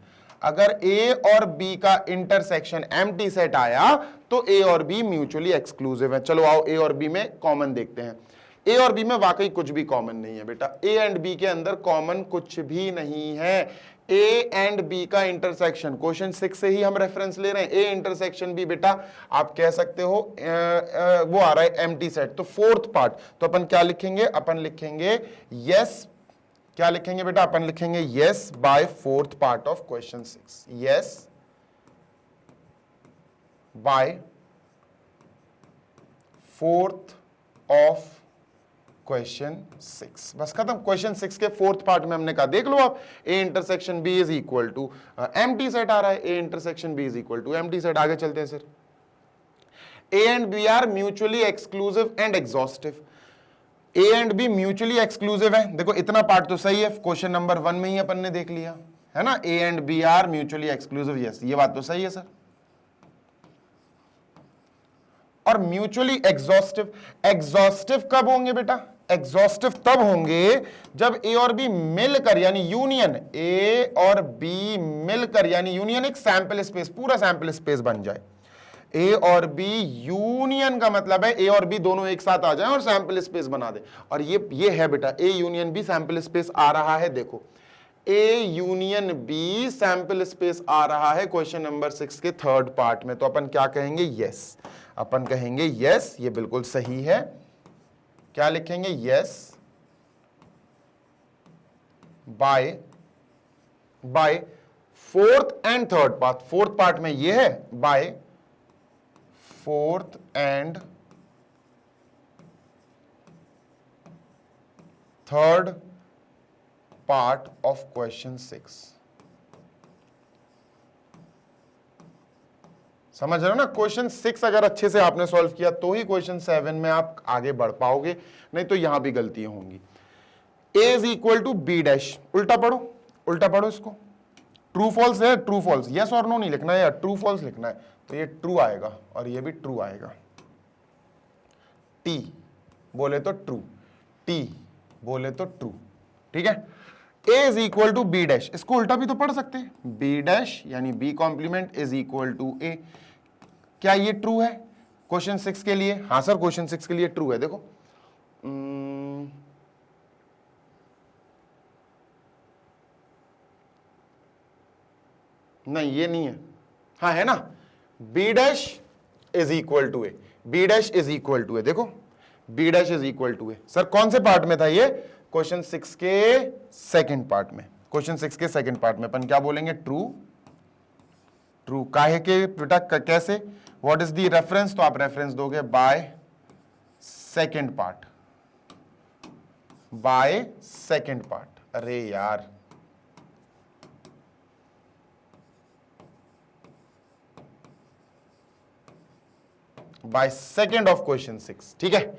अगर ए और बी का इंटरसेक्शन एम्प्टी सेट आया तो ए और बी म्यूचुअली एक्सक्लूसिव है। चलो आओ ए और बी में कॉमन देखते हैं। ए और बी में वाकई कुछ भी कॉमन नहीं है बेटा, ए एंड बी के अंदर कॉमन कुछ भी नहीं है। ए एंड बी का इंटरसेक्शन, क्वेश्चन 6 से ही हम रेफरेंस ले रहे हैं, ए इंटरसेक्शन बी बेटा आप कह सकते हो वो आ रहा है एम्प्टी सेट, तो फोर्थ पार्ट, तो अपन क्या लिखेंगे, अपन लिखेंगे यस, क्या लिखेंगे बेटा, अपन लिखेंगे yes by fourth part of question 6, yes by fourth of question 6। बस खत्म, क्वेश्चन 6 के फोर्थ पार्ट में हमने कहा देख लो आप, A intersection B is equal to empty set आ रहा है, A intersection B is equal to empty set. आगे चलते हैं sir, A and B are mutually exclusive and exhaustive, A and B mutually exclusive है, देखो इतना पार्ट तो सही है, क्वेश्चन नंबर 1 में ही अपन ने देख लिया है ना, A and B are mutually exclusive, yes ये बात तो सही है सर। और म्यूचुअली एग्जॉस्टिव, एग्जॉस्टिव कब होंगे बेटा, एग्जॉस्टिव तब होंगे जब ए और बी मिलकर यानी यूनियन, ए और बी मिलकर यानी यूनियन एक सैंपल स्पेस, पूरा सैंपल स्पेस बन जाए। ए और बी यूनियन का मतलब है ए और बी दोनों एक साथ आ जाएं और सैंपल स्पेस बना दे, और ये है बेटा A union B sample space आ रहा है, देखो A union B sample space आ रहा है क्वेश्चन नंबर 6 के थर्ड पार्ट में, तो अपन क्या कहेंगे, यस, अपन कहेंगे यस, ये बिल्कुल सही है। क्या लिखेंगे, yes by fourth and third part, fourth part में ये है by fourth and third part of question 6। समझ रहे हो ना, क्वेश्चन 6 अगर अच्छे से आपने सॉल्व किया तो ही क्वेश्चन 7 में आप आगे बढ़ पाओगे, नहीं तो यहां भी गलतियां होंगी। A is equal to B dash, उल्टा पढ़ो इसको, ट्रू फॉल्स है, ट्रू फॉल्स, यस और नो नहीं लिखना है, या ट्रू फॉल्स लिखना है, तो ये ट्रू आएगा और ये भी ट्रू आएगा। टी बोले तो ट्रू, टी बोले तो ट्रू, ठीक है। A is equal to B dash, इसको उल्टा भी तो पढ़ सकते हैं, बी डैश यानी B complement is equal to A. क्या ये ट्रू है क्वेश्चन 6 के लिए, हाँ सर क्वेश्चन 6 के लिए ट्रू है, देखो नहीं ये नहीं है, हाँ है ना, B dash is equal to A, B dash is equal to A, देखो B dash is equal to A. Sir कौन से पार्ट में था ये, क्वेश्चन 6 के सेकंड पार्ट में, क्वेश्चन 6 के सेकंड पार्ट में अपन क्या बोलेंगे, ट्रू, ट्रू काहे के बेटा, कैसे, व्हाट इज द रेफरेंस, तो आप रेफरेंस दोगे by second part, by second part, अरे यार बाय सेकंड ऑफ क्वेश्चन 6, ठीक है।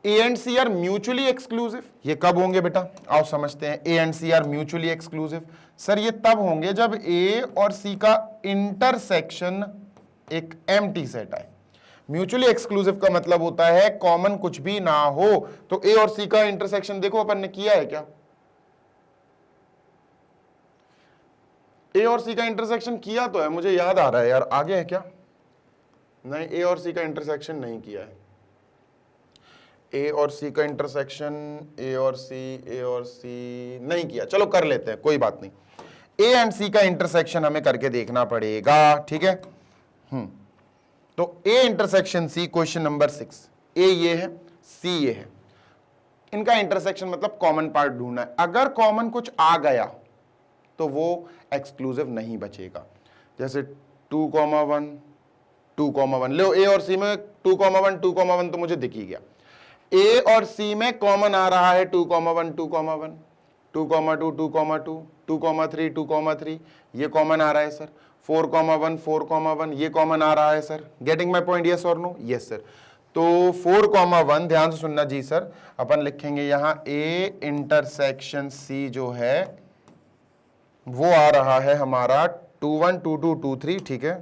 A and C are mutually exclusive, ये कब होंगे बेटा, आओ समझते हैं। A and C are mutually exclusive, sir ये तब होंगे जब ए और सी का इंटरसेक्शन एक एम्प्टी सेट आए। म्यूचुअली एक्सक्लूसिव का मतलब होता है कॉमन कुछ भी ना हो, तो ए और सी का इंटरसेक्शन देखो अपन ने किया है क्या, ए और सी का इंटरसेक्शन किया तो है, मुझे याद आ रहा है यार, आगे है क्या, नहीं ए और सी का इंटरसेक्शन नहीं किया है, ए और सी का इंटरसेक्शन, ए और सी नहीं किया, चलो कर लेते हैं कोई बात नहीं। ए एंड सी का इंटरसेक्शन हमें करके देखना पड़ेगा, ठीक है। तो A intersection C question number 6, A ये है, सी ये है, इनका इंटरसेक्शन मतलब कॉमन पार्ट ढूंढना है, अगर कॉमन कुछ आ गया तो वो एक्सक्लूसिव नहीं बचेगा, जैसे 2,1 2,1 लो, ए और सी में 2,1 2,1 तो मुझे दिख ही गया, ए और सी में कॉमन आ रहा है 2,1 2,1 2,2 2,2 2,3 2,3 ये कॉमन आ रहा है सर, 4,1 4,1 ये कॉमन आ रहा है sir, getting my point, yes और नो, यस सर। तो 4,1 ध्यान से सुनना जी सर, अपन लिखेंगे यहां ए इंटरसेक्शन सी जो है वो आ रहा है हमारा 2,1 2,2 2,3, ठीक है,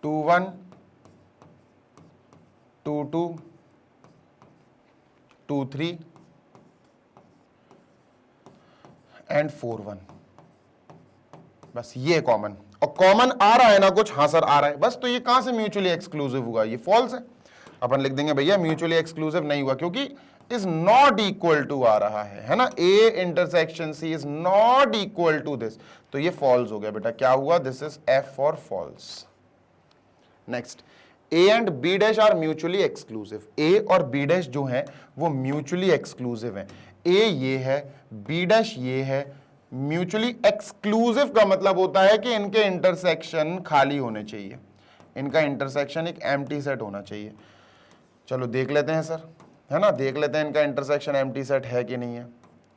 2,1 2,2 2,3 एंड 4,1, बस ये कॉमन, और कॉमन आ रहा है ना कुछ, हाँ सर आ रहा है, बस तो ये कहां से म्यूचुअली एक्सक्लूसिव हुआ, ये फॉल्स है। अपन लिख देंगे भैया म्यूचुअली एक्सक्लूसिव नहीं हुआ क्योंकि इज नॉट इक्वल टू आ रहा है ना, A intersection C is not equal to this, तो ये फॉल्स हो गया बेटा, क्या हुआ, this is F for false. Next, A and B dash are mutually exclusive, A और बी डैश जो है वो म्यूचुअली एक्सक्लूसिव है, ए ये है, बी डैश ये है। म्यूचुअली एक्सक्लूसिव का मतलब होता है कि इनके इंटरसेक्शन खाली होने चाहिए, इनका इंटरसेक्शन एक एम्प्टी सेट होना चाहिए। चलो देख लेते हैं सर, है ना, देख लेते हैं इनका इंटरसेक्शन एम्प्टी सेट है कि नहीं है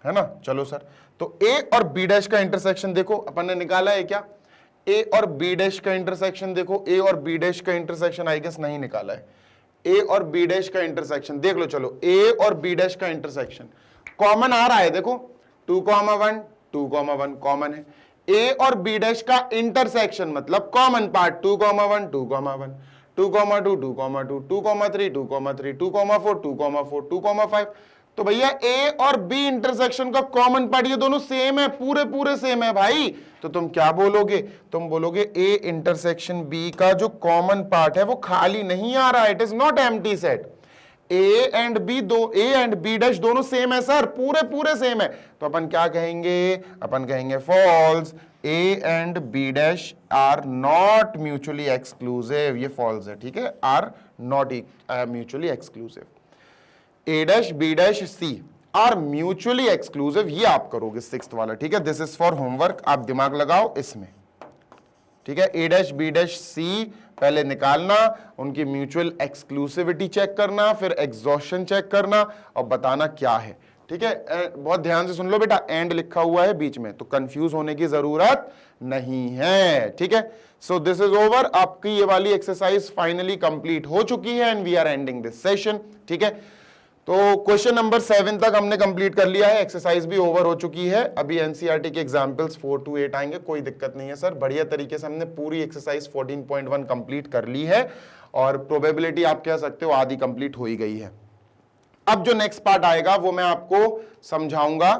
ना। चलो सर, तो ए और बी डैश का इंटरसेक्शन देखो अपन ने निकाला है क्या, ए और बी डैश का इंटरसेक्शन देखो, ए और बी डैश का इंटरसेक्शन आई गेस नहीं निकाला है, ए और बी डैश का इंटरसेक्शन देख लो। चलो ए और बी डैश का इंटरसेक्शन कॉमन आ रहा है, देखो 2,1 2,1 कॉमन है, ए और बी डैश का इंटरसेक्शन मतलब कॉमन पार्ट 2,1 2,1 2,2 2,2 2,3 2,3 2,4 2,4 2,5, तो भैया ए और बी इंटरसेक्शन का कॉमन पार्ट ये दोनों सेम है, पूरे पूरे सेम है भाई, तो तुम क्या बोलोगे, तुम बोलोगे ए इंटरसेक्शन बी का जो कॉमन पार्ट है वो खाली नहीं आ रहा है, it is not empty set. A and B dash दोनों सेम है सर, पूरे पूरे सेम है, तो अपन क्या कहेंगे, अपन कहेंगे false, A and B dash are not mutually exclusive, ये फॉल्स है, ठीक है, are not mutually exclusive. A dash B dash C are mutually exclusive, ये आप करोगे सिक्स्थ वाला, ठीक है, दिस इज फॉर होमवर्क, आप दिमाग लगाओ इसमें, ठीक है। ए डैश बी डैश सी पहले निकालना, उनकी म्यूचुअल एक्सक्लूसिविटी चेक करना, फिर एग्जॉशन चेक करना और बताना क्या है, ठीक है। बहुत ध्यान से सुन लो बेटा, एंड लिखा हुआ है बीच में, तो कंफ्यूज होने की जरूरत नहीं है, ठीक है। सो दिस इज ओवर, आपकी ये वाली एक्सरसाइज फाइनली कंप्लीट हो चुकी है and we are ending this session, ठीक है। तो क्वेश्चन नंबर 7 तक हमने कंप्लीट कर लिया है, एक्सरसाइज भी ओवर हो चुकी है, अभी एनसीईआरटी के एग्जांपल्स 4 to 8 आएंगे, कोई दिक्कत नहीं है सर, बढ़िया तरीके से हमने पूरी एक्सरसाइज 14.1 कंप्लीट कर ली है और प्रोबेबिलिटी आप कह सकते हो आधी कंप्लीट हो ही गई है। अब जो नेक्स्ट पार्ट आएगा वो मैं आपको समझाऊंगा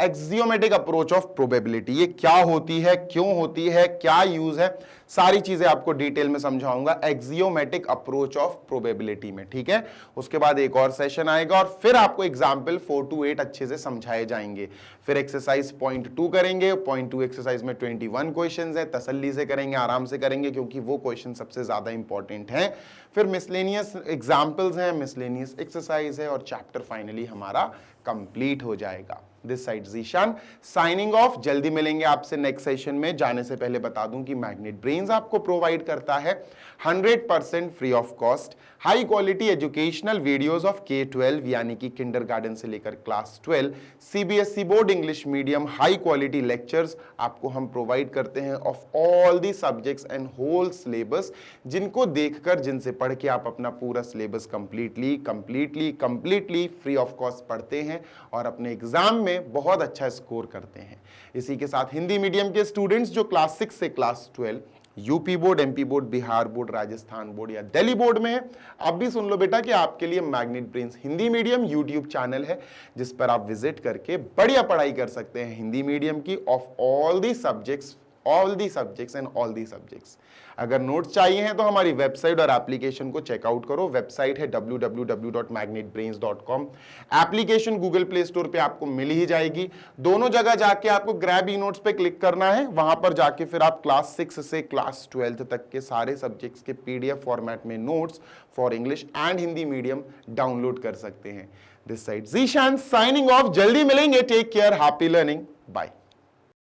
एक्सियोमेटिक अप्रोच ऑफ प्रोबेबिलिटी, ये क्या होती है, क्यों होती है, क्या यूज है, सारी चीजें आपको डिटेल में समझाऊंगा एक्सियोमेटिक अप्रोच ऑफ प्रोबेबिलिटी में, ठीक है। उसके बाद एक और सेशन आएगा और फिर आपको एग्जाम्पल 4 to 8 अच्छे से समझाए जाएंगे, फिर एक्सरसाइज पॉइंट 2 करेंगे, पॉइंट 2 एक्सरसाइज में 21 क्वेश्चन है, तसल्ली से करेंगे, आराम से करेंगे क्योंकि वो क्वेश्चन सबसे ज्यादा इंपॉर्टेंट है, फिर मिसलेनियस एग्जाम्पल्स हैं, मिसलेनियस एक्सरसाइज है और चैप्टर फाइनली हमारा कंप्लीट हो जाएगा। This side Zeeshan signing off, जल्दी मिलेंगे आपसे नेक्स्ट सेशन में। जाने से पहले बता दूं कि मैग्नेट ब्रेन्स आपको प्रोवाइड करता है 100% free of cost high quality educational videos of K-12 यानी कि किंडरगार्टन से लेकर class 12, CBSE board English medium high quality lectures आपको हम प्रोवाइड करते हैं of all the subjects and whole syllabus, जिनको देखकर, जिनसे पढ़ के आप अपना पूरा syllabus completely free of cost पढ़ते हैं और अपने एग्जाम में बहुत अच्छा स्कोर करते हैं। इसी के साथ हिंदी मीडियम के स्टूडेंट्स जो क्लास 6 से class 12 UP board, MP board, Bihar board, Rajasthan board या दिल्ली बोर्ड में है, आप भी सुन लो बेटा कि आपके लिए magnet brains Hindi medium YouTube channel है जिस पर आप विजिट करके बढ़िया पढ़ाई कर सकते हैं हिंदी मीडियम की of all the subjects and all the subjects. अगर नोट्स चाहिए हैं तो हमारी वेबसाइट और एप्लीकेशन को चेकआउट करो। वेबसाइट है www.magnetbrains.com। Application Google play store पे आपको मिल ही जाएगी। दोनों जगह जाके आपको ग्रैब ई नोट्स पे क्लिक करना है, वहां पर जाके फिर आप क्लास 6 से क्लास 12 तक के सारे सब्जेक्ट्स के PDF फॉर्मेट में notes for English and Hindi medium download कर सकते हैं। This side Zeeshan signing off, जल्दी मिलेंगे, take care, happy learning, bye.